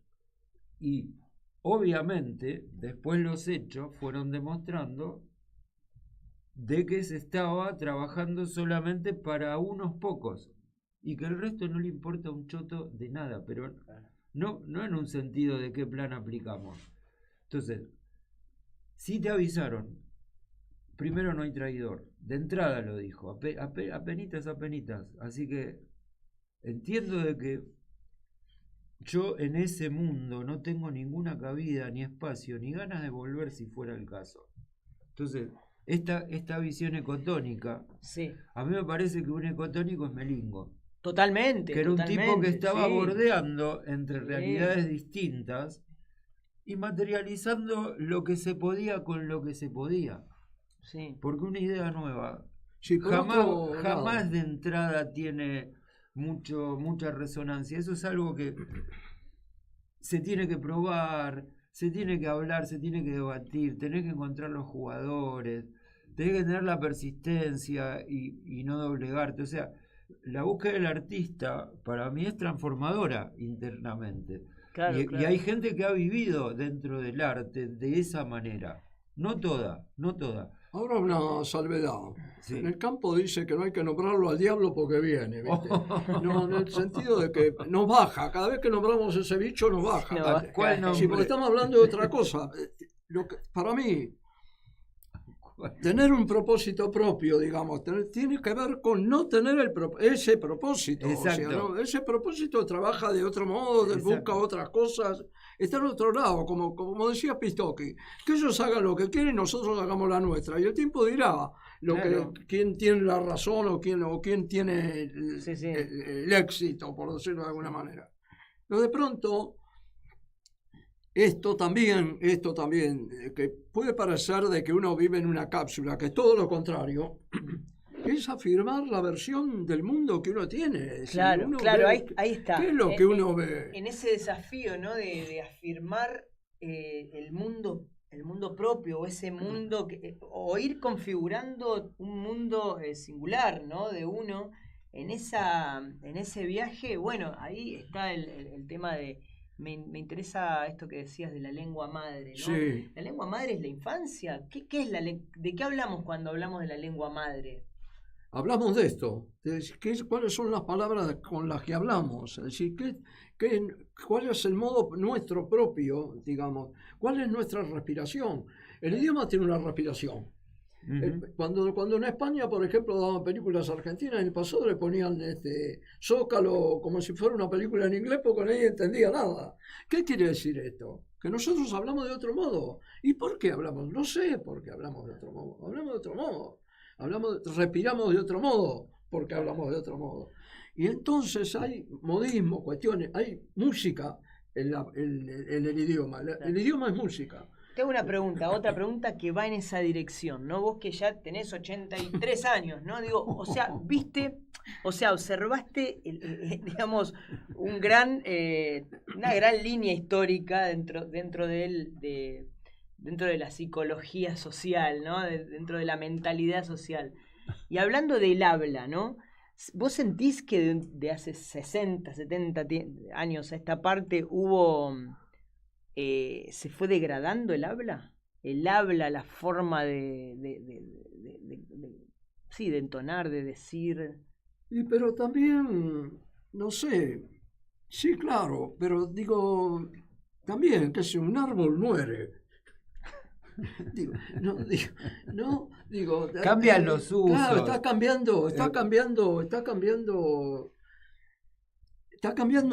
Y obviamente, después los hechos fueron demostrando de que se estaba trabajando solamente para unos pocos y que el resto no le importa un choto de nada, pero no en un sentido de qué plan aplicamos. Entonces, si te avisaron, primero no hay traidor, de entrada lo dijo, apenitas. Así que entiendo de que yo en ese mundo no tengo ninguna cabida, ni espacio, ni ganas de volver si fuera el caso. Entonces, esta visión ecotónica, Sí. a mí me parece que un ecotónico es Melingo. Totalmente. Que era un tipo que estaba sí. bordeando entre Sí. realidades distintas y materializando lo que se podía con lo que se podía. Sí. Porque una idea nueva Sí, por otro lado, jamás de entrada tiene mucha resonancia. Eso es algo que se tiene que probar, se tiene que hablar, se tiene que debatir, tenés que encontrar los jugadores, tenés que tener la persistencia y no doblegarte. O sea, la búsqueda del artista para mí es transformadora internamente. Claro, Y claro. hay gente que ha vivido dentro del arte de esa manera. No toda. ahora una salvedad. Sí. En el campo dice que no hay que nombrarlo al diablo porque viene, ¿viste? No, en el sentido de que nos baja. Cada vez que nombramos ese bicho nos baja. No baja. ¿Cuál Sí, nombre? porque estamos hablando de otra cosa. Para mí, tener un propósito propio, digamos, tiene que ver con no tener ese propósito. Exacto. O sea, ¿no? Ese propósito trabaja de otro modo, Exacto. busca otras cosas. Está en otro lado, como decía Pistocchi, que ellos hagan lo que quieren y nosotros hagamos la nuestra. Y el tiempo dirá Claro. quién tiene la razón o quién tiene Sí, sí. el éxito, por decirlo de alguna manera. Pero de pronto, esto también, que puede parecer de que uno vive en una cápsula, que es todo lo contrario, es afirmar la versión del mundo que uno tiene. Es decir, Claro, uno claro, ve ahí está. ¿Qué es lo que uno ve? En ese desafío, ¿no? De afirmar el mundo propio, o ese mundo, o ir configurando un mundo singular, ¿no? De uno. En ese viaje, bueno, ahí está el tema de... Me interesa esto que decías de la lengua madre, ¿no? Sí. ¿La lengua madre es la infancia? ¿Qué es ¿De qué hablamos cuando hablamos de la lengua madre? Hablamos de esto, cuáles son las palabras con las que hablamos, es decir, cuál es el modo nuestro propio, digamos, cuál es nuestra respiración. El idioma tiene una respiración, Cuando en España, por ejemplo, daban películas argentinas, en el pasado le ponían Zócalo como si fuera una película en inglés porque nadie entendía nada. ¿Qué quiere decir esto? Que nosotros hablamos de otro modo. ¿Y por qué hablamos? No sé por qué hablamos de otro modo. Hablamos de otro modo. Respiramos de otro modo porque hablamos de otro modo. Y entonces hay modismo, cuestiones, hay música en el idioma. El idioma es música. Tengo una pregunta, otra pregunta que va en esa dirección, ¿no? Vos que ya tenés 83 años, ¿no? Digo, o sea, observaste, digamos, una gran línea histórica dentro de la psicología social, ¿no? Dentro de la mentalidad social. Y hablando del habla, ¿no? ¿Vos sentís que de hace 60, 70 años a esta parte se fue degradando el habla? El habla, la forma de entonar, de decir. Pero también, no sé, sí, claro, pero digo, también que si un árbol muere. Cambian los usos. Claro, está cambiando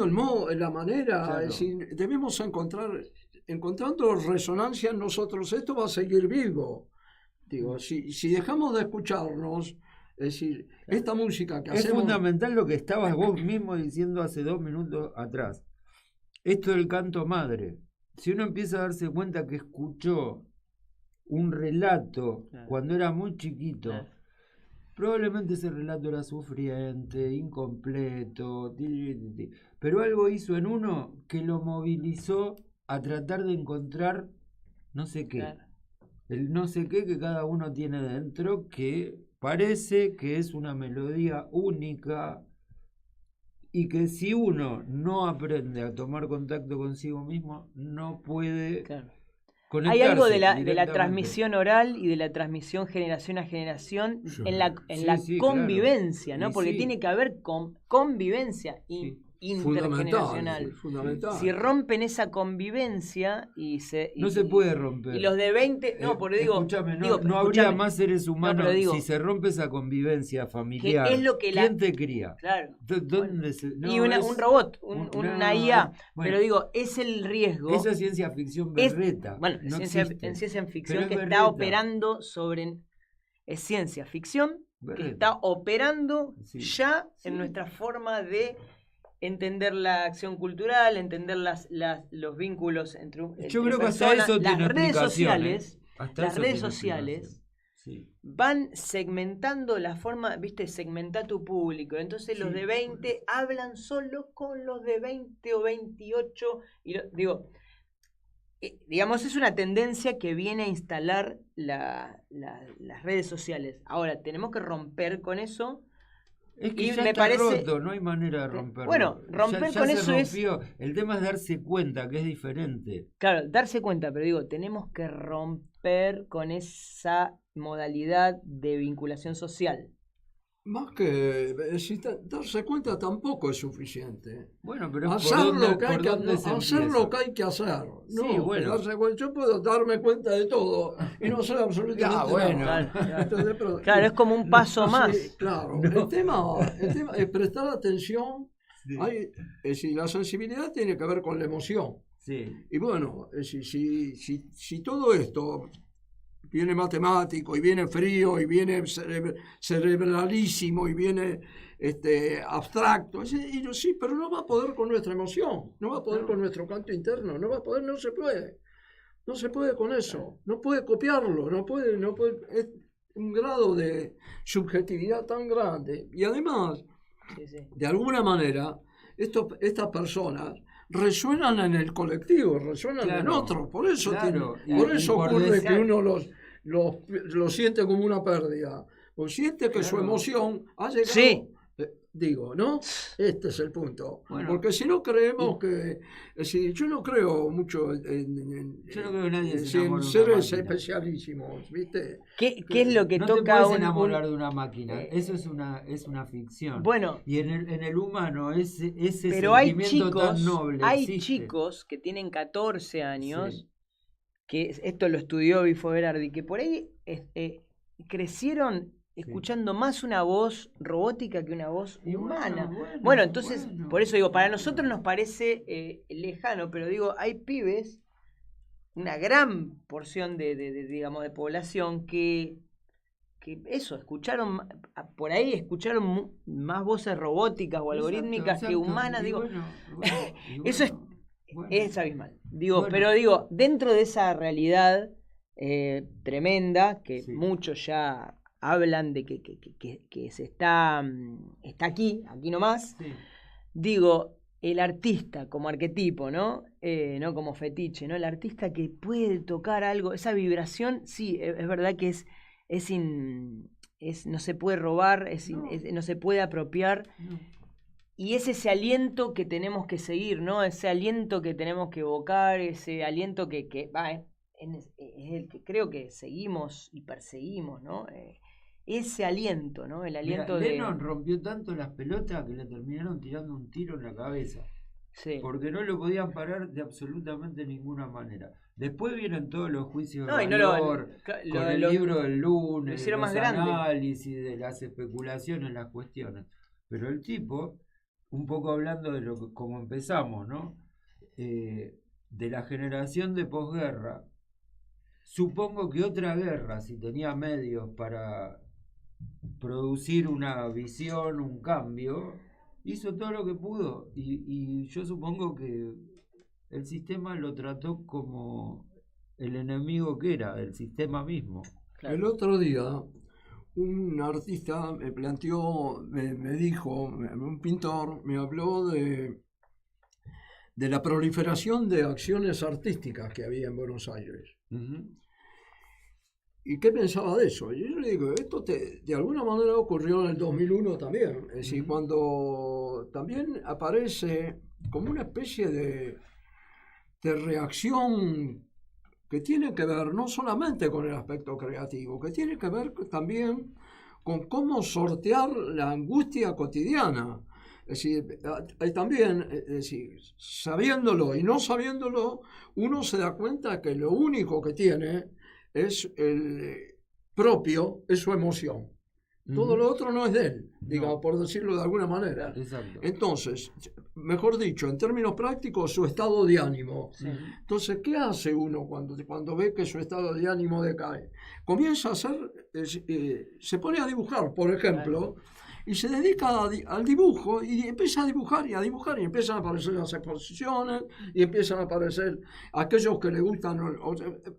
el modo, la manera. Claro. Es decir, debemos encontrando resonancia en nosotros. Esto va a seguir vivo. Si dejamos de escucharnos, es decir, esta música que es hacemos. Es fundamental lo que estabas vos mismo diciendo hace 2 minutos atrás. Esto del canto madre. Si uno empieza a darse cuenta que escuchó un relato cuando era muy chiquito, probablemente ese relato era sufriente, incompleto, pero algo hizo en uno que lo movilizó a tratar de encontrar no sé qué. Claro. El no sé qué que cada uno tiene dentro, que parece que es una melodía única y que si uno no aprende a tomar contacto consigo mismo, no puede... Claro. Hay algo de la transmisión oral y de la transmisión generación a generación en la convivencia, claro. ¿No? Porque tiene que haber convivencia intergeneracional. Fundamental. Si rompen esa convivencia no se puede romper. Y los de 20, no habría más seres humanos si se rompe esa convivencia familiar. Es lo que ¿Quién te cría? Claro. ¿Dónde un robot, una IA. Bueno, pero digo, es el riesgo. Esa es ciencia ficción berreta. En ciencia ficción que está operando sobre. Es ciencia ficción berreta. Que está operando en nuestra forma de entender la acción cultural, entender los vínculos entre Yo creo que hasta eso tiene explicaciones. Las redes sociales van segmentando la forma, segmenta tu público. Entonces los de 20 hablan solo con los de 20 o 28. Digamos, es una tendencia que viene a instalar las redes sociales. Ahora, tenemos que romper con eso. Es que ya está roto, no hay manera de romperlo. Bueno, romper con eso es... El tema es darse cuenta que es diferente. Claro, darse cuenta, pero tenemos que romper con esa modalidad de vinculación social. Más que darse cuenta tampoco es suficiente. Bueno, pero hacer lo que hay que hacer. No, sí, bueno. Yo puedo darme cuenta de todo y no sé absolutamente nada. Claro, es como un paso más. Sí, claro. El tema es prestar atención. Sí. La sensibilidad tiene que ver con la emoción. Sí. Y bueno, si todo esto viene matemático y viene frío y viene cerebralísimo y viene abstracto, pero no va a poder con nuestra emoción, no va a poder con nuestro canto interno, no se puede con eso, no puede copiarlo, no puede, es un grado de subjetividad tan grande. Y además, de alguna manera, estas personas resuenan en el colectivo, resuenan en otros, por eso ocurre que uno los siente como una pérdida, porque siente que su emoción ha llegado. Sí. ¿No? Este es el punto. Bueno, porque si no creemos que... yo no creo mucho en seres especialísimos, ¿viste? ¿Qué es lo que no toca te puedes enamorar de una máquina? Eso es una ficción. Bueno, y en el humano ese pero sentimiento tan noble hay existe. Chicos que tienen 14 años, que esto lo estudió Bifo Berardi, que por ahí crecieron escuchando más una voz robótica que una voz Y humana. bueno, Bueno, entonces, bueno. por eso digo, para nosotros nos parece lejano, pero digo, hay pibes, una gran porción digamos, de población que eso, escucharon, por ahí escucharon más voces robóticas o algorítmicas que humanas, Y digo, bueno, y eso bueno. es abismal. Digo, Bueno. pero digo, dentro de esa realidad tremenda, que Sí. muchos ya hablan de que se está aquí nomás, Sí. digo, el artista como arquetipo, ¿no? No como fetiche, ¿no? El artista que puede tocar algo, esa vibración, sí, es verdad que no se puede robar, no se puede apropiar. No. Y es ese aliento que tenemos que seguir, ¿no? Ese aliento que tenemos que evocar, ese aliento que es el que creo que seguimos y perseguimos, ¿no? Ese aliento, ¿no? El aliento Mira, de... Lennon rompió tanto las pelotas que le terminaron tirando un tiro en la cabeza. Sí. Porque no lo podían parar de absolutamente ninguna manera. Después vienen todos los juicios de No, y no valor, lo- con lo- el lo- libro del lunes, lo hicieron los más grande. análisis, de las especulaciones, las cuestiones. Pero el tipo, un poco hablando de como empezamos, ¿no? De la generación de posguerra, supongo que otra guerra, si tenía medios para producir una visión, un cambio, hizo todo lo que pudo. Y yo supongo que el sistema lo trató como el enemigo que era, el sistema mismo. Claro. El otro día, un artista me planteó, me dijo, un pintor, me habló de la proliferación de acciones artísticas que había en Buenos Aires. Ujú. ¿Y qué pensaba de eso? Y yo le digo, esto de alguna manera ocurrió en el 2001 también. Es decir, cuando también aparece como una especie de reacción que tiene que ver no solamente con el aspecto creativo, que tiene que ver también con cómo sortear la angustia cotidiana. Es decir, hay también, es decir, sabiéndolo y no sabiéndolo, uno se da cuenta que lo único que tiene es el propio, es su emoción. Todo lo otro no es de él, digamos, No. por decirlo de alguna manera. Exacto. Entonces, mejor dicho, en términos prácticos, su estado de ánimo. Sí. Entonces, ¿qué hace uno cuando ve que su estado de ánimo decae? Comienza a hacer, se pone a dibujar, por ejemplo, y se dedica al dibujo y empieza a dibujar y y empiezan a aparecer las exposiciones y empiezan a aparecer aquellos que le gustan,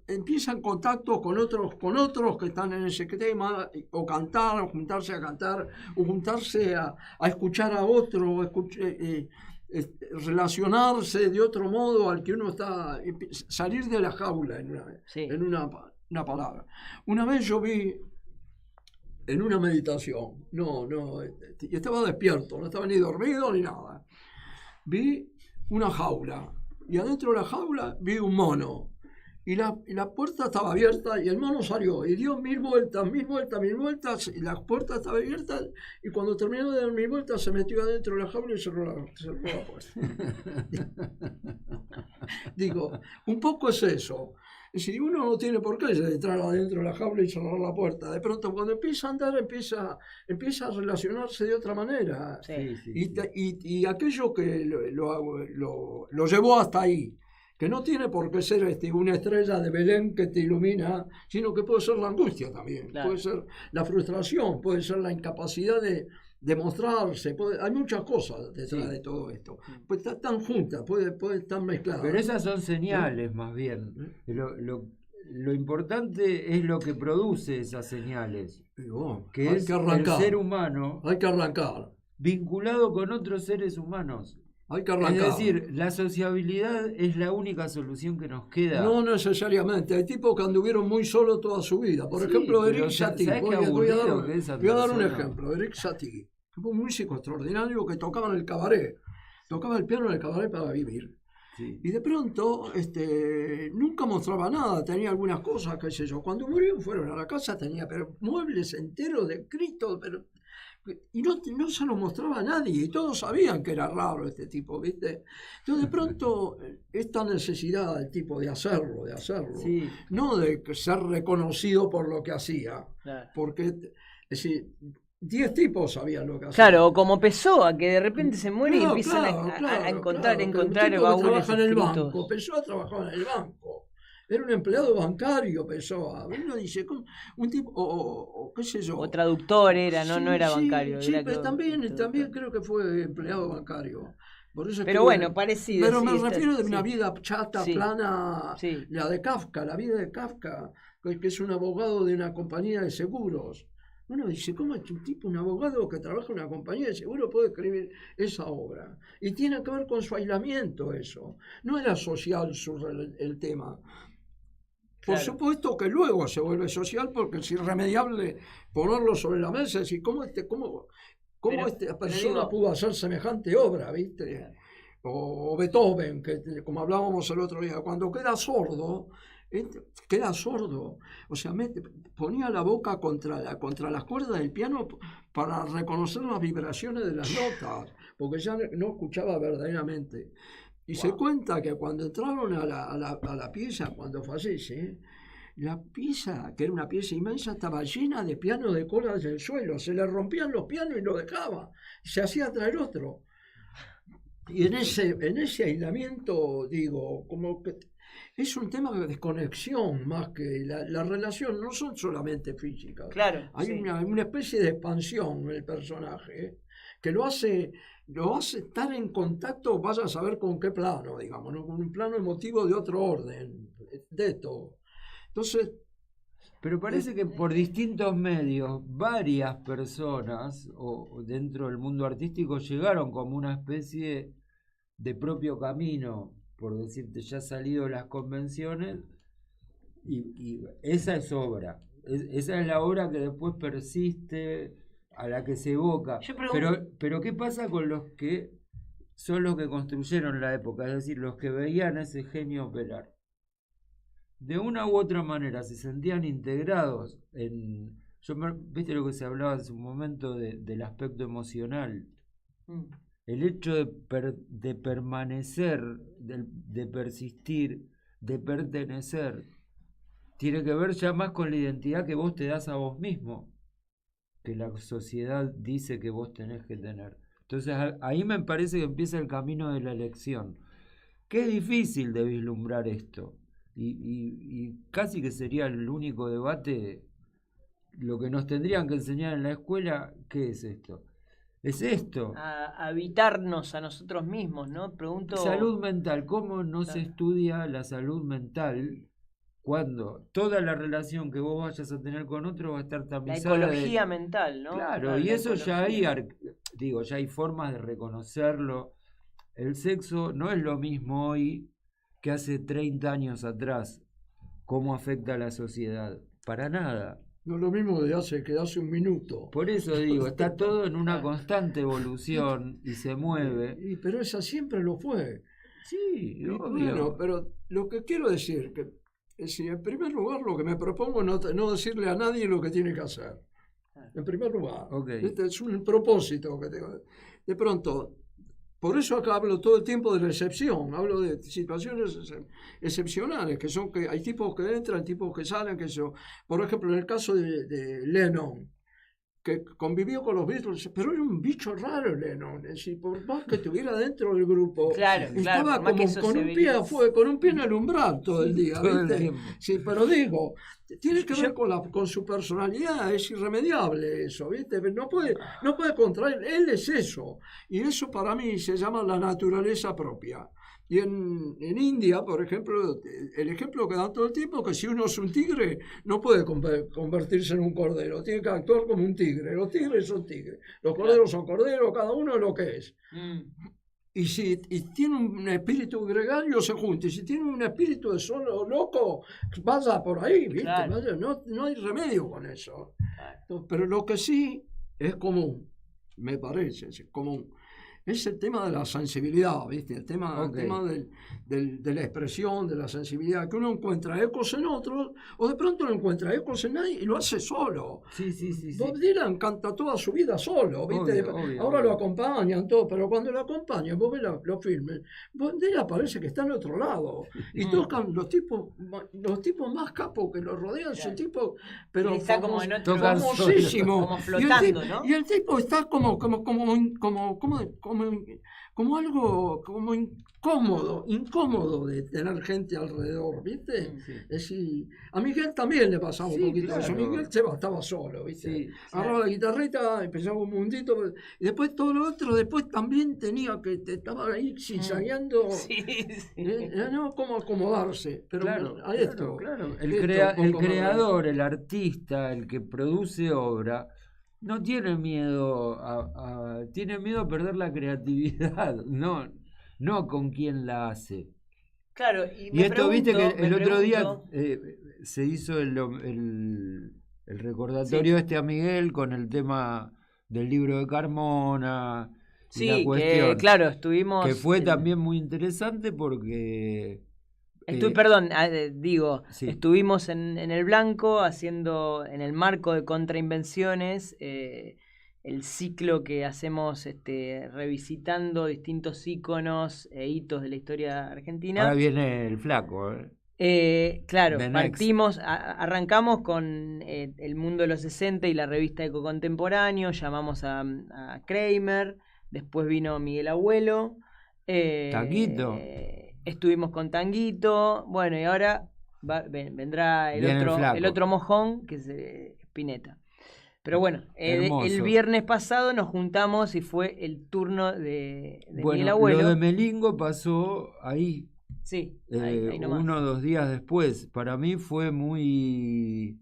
empiezan contactos con otros que están en ese tema, o cantar, o juntarse a cantar, o juntarse a escuchar a otro, relacionarse de otro modo al que uno está, salir de la jaula en una palabra. Una vez yo vi en una meditación, y estaba despierto, no estaba ni dormido ni nada, vi una jaula y adentro de la jaula vi un mono y la puerta estaba abierta y el mono salió y dio 1000 vueltas, y la puerta estaba abierta y cuando terminó de dar 1000 vueltas se metió adentro de la jaula y cerró la puerta. Digo, un poco es eso. Es decir, uno no tiene por qué entrar adentro de la jaula y cerrar la puerta. De pronto, cuando empieza a andar, empieza a relacionarse de otra manera. Sí. Y aquello que lo llevó hasta ahí, que no tiene por qué ser una estrella de Belén que te ilumina, sino que puede ser la angustia también, Claro. puede ser la frustración, puede ser la incapacidad de mostrarse, hay muchas cosas detrás Sí. de todo esto. Pues están juntas, puede estar mezcladas. Pero esas son señales, más bien. Lo importante es lo que produce esas señales, que Hay es que el arrancar. ser humano Hay que arrancar. vinculado con otros seres humanos. Hay que Es arrancar. decir, la sociabilidad es la única solución que nos queda. No necesariamente. Hay tipos que anduvieron muy solos toda su vida. Por Sí, ejemplo, pero Eric Satie. ¿sabes qué Voy a aburrido que es esa dar un persona? ejemplo. Eric Satie, que fue un músico extraordinario que tocaba en el cabaret. Tocaba el piano en el cabaret para vivir. Sí. Y de pronto nunca mostraba nada, tenía algunas cosas, qué sé yo. Cuando murió fueron a la casa, tenía muebles enteros de Cristo, pero y no se lo mostraba a nadie, y todos sabían que era raro este tipo, ¿viste? Entonces de pronto esta necesidad del tipo de hacerlo, Sí. no de ser reconocido por lo que hacía, Claro. porque, es decir, 10 tipos sabían lo que hacían. Claro, o como Pessoa, que de repente se muere y Claro, empiezan a encontrar pero un tipo que baúles trabaja en el escritos. banco, Pessoa trabajaba en el banco. Era un empleado bancario, Pessoa. Uno dice, ¿cómo? Un tipo, o qué sé yo. O traductor era, no, Sí, no era sí, bancario. sí, era pero también traductor. creo que fue empleado bancario. Por eso es Pero que- bueno, parecido. Pero sí, me está- refiero de sí. una vida chata, Sí. plana, Sí. la de Kafka, la vida de Kafka, que es un abogado de una compañía de seguros. Uno dice, ¿cómo es un tipo, un abogado que trabaja en una compañía de seguros puede escribir esa obra? Y tiene que ver con su aislamiento eso. No era social el tema. Por Claro. supuesto que luego se vuelve social porque es irremediable ponerlo sobre la mesa y decir, ¿cómo Pero esta persona digo- pudo hacer semejante obra, ¿viste? O Beethoven, que como hablábamos el otro día, cuando queda sordo, o sea, ponía la boca contra las cuerdas del piano para reconocer las vibraciones de las notas, porque ya no escuchaba verdaderamente. Y se cuenta que cuando entraron a la pieza, cuando fallece, la pieza, que era una pieza inmensa, estaba llena de pianos de cola del suelo. Se le rompían los pianos y lo dejaba. Se hacía traer otro. Y en ese aislamiento, digo, como que es un tema de desconexión más que la relación, no son solamente físicas. Claro. Hay sí. una especie de expansión en el personaje que lo hace estar en contacto, vaya a saber con qué plano, digamos, ¿no? Con un plano emotivo de otro orden, de todo. Entonces, Pero parece que por distintos medios, varias personas o dentro del mundo artístico llegaron como una especie de propio camino, por decirte, ya salido de las convenciones, y esa es obra. Esa es la obra que después persiste, a la que se evoca. Yo pregunto- Pero ¿qué pasa con los que son los que construyeron la época? Es decir, los que veían ese genio operar. De una u otra manera se sentían integrados en... ¿Viste lo que se hablaba hace un momento del aspecto emocional? Mm. El hecho de permanecer, de persistir, de pertenecer, tiene que ver ya más con la identidad que vos te das a vos mismo, que la sociedad dice que vos tenés que tener. Entonces ahí me parece que empieza el camino de la elección, que es difícil de vislumbrar esto, y casi que sería el único debate, lo que nos tendrían que enseñar en la escuela, ¿qué es esto? Es esto. A habitarnos a nosotros mismos, ¿no? Pregunto. Salud mental, ¿cómo no se Claro. estudia la salud mental cuando toda la relación que vos vayas a tener con otro va a estar La tamizada ecología mental, ¿no? Claro, y la eso ya hay, ecología. ya hay formas de reconocerlo. El sexo no es lo mismo hoy que hace 30 años atrás. ¿Cómo afecta a la sociedad? Para nada. no es lo mismo de hace un minuto. Por eso digo, está todo en una constante evolución y se mueve. Pero esa siempre lo fue. Sí, Y obvio. bueno, pero lo que quiero decir, que en primer lugar lo que me propongo es no decirle a nadie lo que tiene que hacer. En primer lugar. Ok. Este es un propósito que tengo. De pronto, por eso acá hablo todo el tiempo de la excepción, hablo de situaciones excepcionales, que son que hay tipos que entran, tipos que salen, que eso. Por ejemplo, en el caso de Lennon, que convivió con los Beatles, pero era un bicho raro Lennon, es decir, por más que estuviera dentro del grupo, Claro, estaba por más que como eso con se un veía. con un pie en el umbral todo el día, todo el ¿viste? tiempo. Sí, pero digo, tiene que ver con su personalidad, es irremediable eso, ¿viste? No puede contraer, él es eso, y eso para mí se llama la naturaleza propia. Y en India, por ejemplo, el ejemplo que dan todo el tiempo es que si uno es un tigre, no puede convertirse en un cordero, tiene que actuar como un tigre. Los tigres son tigres, los corderos son corderos, cada uno es lo que es. Y si tiene un espíritu gregario, se junta. Y si tiene un espíritu de solo loco, vaya por ahí, ¿viste? Claro. Vaya, no hay remedio con eso. Claro. Pero lo que sí es común, me parece, es común, es el tema de la sensibilidad, ¿viste? El tema Ok. de la expresión, de la sensibilidad, que uno encuentra ecos en otros, o de pronto no encuentra ecos en nadie y lo hace solo. Sí, sí, sí. sí. Bob Dylan canta toda su vida solo, ¿viste? Obvio, Ahora obvio. lo acompañan todo, pero cuando lo acompañan, vos ves los filmes, Bob Dylan parece que está en otro lado. Y tocan los tipos más capos que lo rodean, son tipos, pero Él está como en otro- Tocan famosísimos. como flotando, ¿no? Y el tipo está como algo como incómodo de tener gente alrededor, ¿viste? Sí. Es decir, a Miguel también le pasaba un Sí, poquito eso. claro. Miguel estaba solo, ¿viste? Sí, Agarraba la guitarrita, empezaba un mundito, y después todo lo otro, después también tenía que, estaba ahí zigzagueando, Sí, sí. no cómo acomodarse. Pero Claro, a esto, claro. esto, El poco- creador, el artista, el que produce obra, no tiene miedo tiene miedo a perder la creatividad, no con quién la hace. Claro, Y me esto, viste que pregunto- el me otro día pregunto- se hizo el recordatorio a Miguel con el tema del libro de Carmona y la Sí, cuestión, que claro, estuvimos... que fue también muy interesante porque... Perdón, sí. estuvimos en el Blanco haciendo, en el marco de Contrainvenciones, el ciclo que hacemos revisitando distintos íconos e hitos de la historia argentina. Ahora viene el flaco, ¿eh? Claro, The Next. arrancamos con el mundo de los 60 y la revista Eco Contemporáneo, llamamos a Kramer, después vino Miguel Abuelo. Tanguito. Estuvimos con Tanguito, bueno, y ahora vendrá Viene el flaco. el otro mojón, que es Spinetta. Pero bueno, Hermoso. el viernes pasado nos juntamos y fue el turno de Miguel Bueno, Abuelo. lo de Melingo pasó ahí, Sí, ahí nomás. 1 o 2 días después. Para mí fue muy...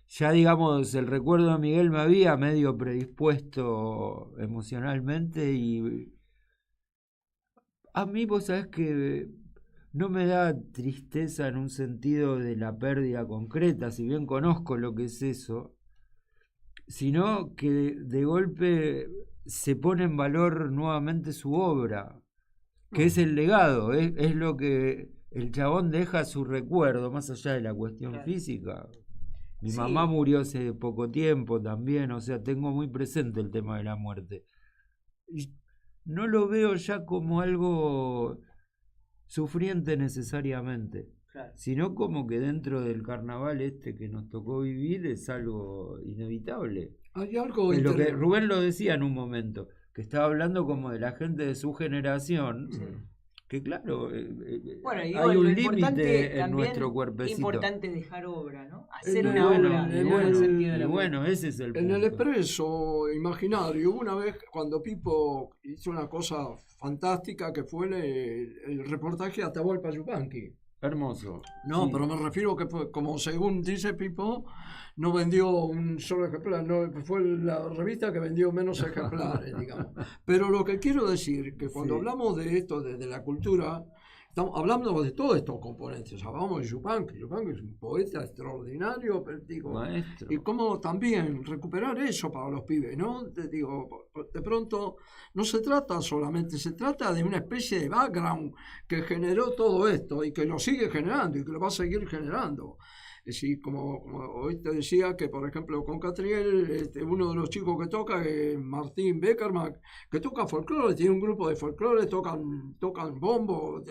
Ya digamos, el recuerdo de Miguel me había medio predispuesto emocionalmente y... A mí, vos sabés que no me da tristeza en un sentido de la pérdida concreta, si bien conozco lo que es eso, sino que de golpe se pone en valor nuevamente su obra, que es el legado, es lo que el chabón deja su recuerdo, más allá de la cuestión Claro. física. Mi Sí. mamá murió hace poco tiempo también, o sea, tengo muy presente el tema de la muerte. Y no lo veo ya como algo sufriente necesariamente, Claro. sino como que dentro del carnaval que nos tocó vivir es algo inevitable. Hay algo Es lo que inter- Rubén lo decía en un momento, que estaba hablando como de la gente de su generación, que claro, Bueno, y hay lo un importante límite en también, nuestro qué cuerpecito. importante es dejar obra, ¿no? Hacer En una el- obra en en el buen el- sentido de Y la bueno, ese es el punto. En el expreso imaginario, hubo una vez cuando Pipo hizo una cosa fantástica que fue el reportaje a Atahualpa Yupanqui. Hermoso. No, Sí. pero me refiero que fue, como según dice Pipo, no vendió un solo ejemplar, no, fue la revista que vendió menos ejemplares, digamos. Pero lo que quiero decir, que cuando Sí. hablamos de esto, de la cultura, estamos hablando de todos estos componentes. Hablamos de Yupanqui. Yupanqui es un poeta extraordinario, pero digo, Maestro. y cómo también recuperar eso para los pibes, ¿no? Te digo, de pronto no se trata solamente, se trata de una especie de background que generó todo esto y que lo sigue generando y que lo va a seguir generando. Es decir, como hoy te decía que, por ejemplo, con Catriel, uno de los chicos que toca, Martín Beckerman, que toca folclore, tiene un grupo de folclore, tocan bombo,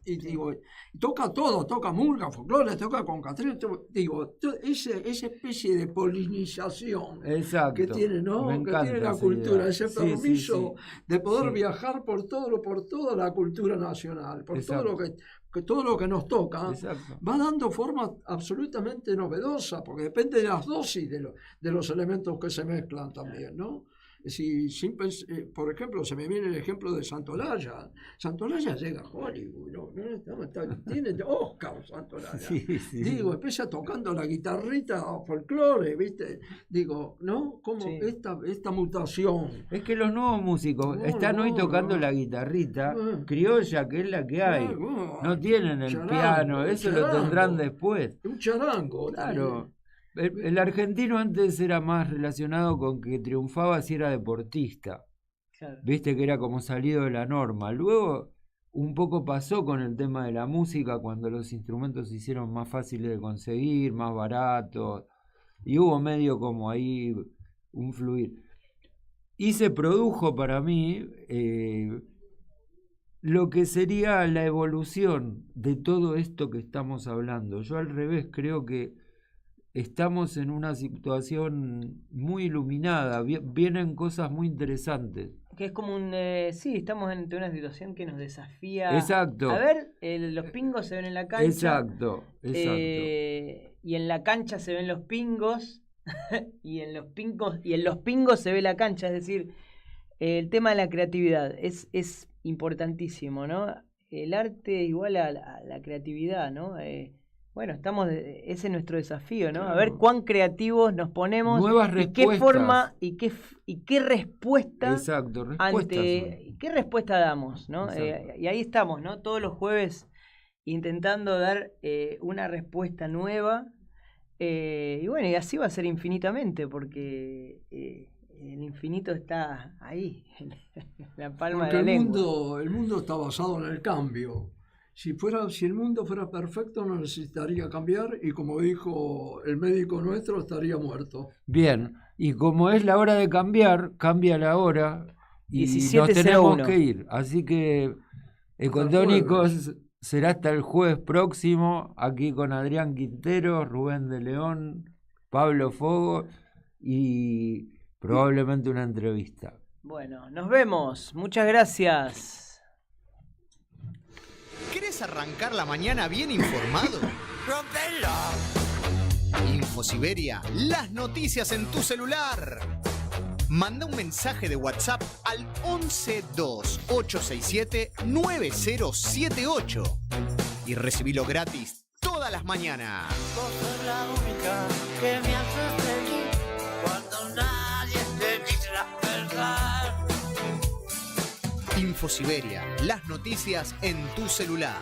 digo, toca todo, toca murga, folclore, toca con Catriel, digo, esa especie de polinización Exacto. que tiene, ¿no? Me Que encanta tiene la esa cultura, idea. ese Sí, sí, permiso sí. de poder Sí. viajar por toda la cultura nacional, por todo Exacto. lo que todo lo que nos toca, Exacto. va dando forma absolutamente novedosa, porque depende de las dosis de los elementos que se mezclan también, ¿no? Es decir, por ejemplo, se me viene el ejemplo de Santolaya. Santolaya llega a Hollywood, tiene Oscar Santolaya. Sí, sí. Digo, empieza tocando la guitarrita folclore, ¿viste? Digo, ¿no? Como Sí. esta mutación. Es que los nuevos músicos No, están hoy no, tocando no. la guitarrita No. criolla, que es la que hay. No tienen el Charango, piano, eso lo charango. tendrán después. Un charango. Claro. El argentino antes era más relacionado con que triunfaba si era deportista. Claro. Viste que era como salido de la norma. Luego un poco pasó con el tema de la música cuando los instrumentos se hicieron más fáciles de conseguir, más baratos, y hubo medio como ahí un fluir. Y se produjo para mí lo que sería la evolución de todo esto que estamos hablando. Yo al revés creo que estamos en una situación muy iluminada, vienen cosas muy interesantes. Que es como sí, estamos ante una situación que nos desafía. Exacto. A ver, los pingos se ven en la cancha. Exacto. Y en la cancha se ven los pingos. y en los pingos se ve la cancha. Es decir, el tema de la creatividad es importantísimo, ¿no? El arte igual a la creatividad, ¿no? Bueno, ese es nuestro desafío, ¿no? Claro. A ver cuán creativos nos ponemos. Nuevas y respuestas. qué forma y qué respuesta. Exacto, respuestas. ¿Qué respuesta damos, no? Exacto. Y ahí estamos, ¿no? Todos los jueves intentando dar una respuesta nueva. Y bueno, y así va a ser infinitamente, porque el infinito está ahí, en la palma Porque de la lengua. el mundo está basado en el cambio. Si el mundo fuera perfecto, no necesitaría cambiar, y como dijo el médico nuestro, estaría muerto. Bien, y como es la hora de cambiar, cambia la hora y 17:01. nos tenemos que ir. Así que Ecotónicos será hasta el jueves próximo, aquí con Adrián Quintero, Rubén de León, Pablo Fogo y probablemente una entrevista. Bueno, nos vemos. Muchas gracias. ¿Querés arrancar la mañana bien informado? InfoSiberia, las noticias en tu celular. Manda un mensaje de WhatsApp al 1128679078 y recibilo gratis todas las mañanas. Vos sos la única que me hace feliz cuando nadie te dice la verdad. InfoSiberia, las noticias en tu celular.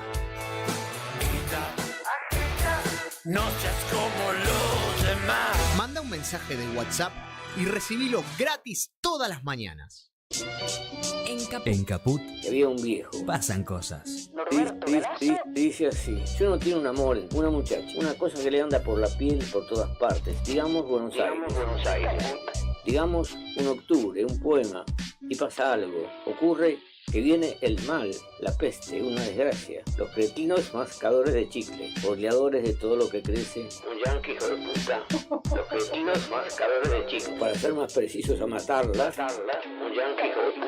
No seas como los demás. Manda un mensaje de WhatsApp y recibilo gratis todas las mañanas. En Caput Había un viejo. pasan cosas. Dice así: yo no tiene un amor, una muchacha, una cosa que le anda por la piel por todas partes. Digamos Buenos Aires. Digamos un octubre, un poema, y pasa algo. Ocurre que viene el mal, la peste, una desgracia. Los cretinos mascadores de chicle, oleadores de todo lo que crece. Un yanqui hijo de puta. Los cretinos mascadores de chicle. Para ser más precisos, a matarlas. Un yanqui hijo de puta.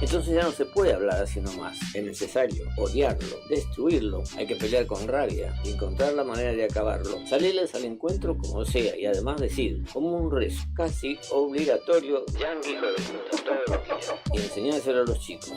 Entonces ya no se puede hablar así nomás. Es necesario odiarlo, destruirlo. Hay que pelear con rabia y encontrar la manera de acabarlo. Salirles al encuentro como sea, y además decir, como un rezo, casi obligatorio, yanqui hijo de puta, todos los días. Y enseñárselo a los chicos.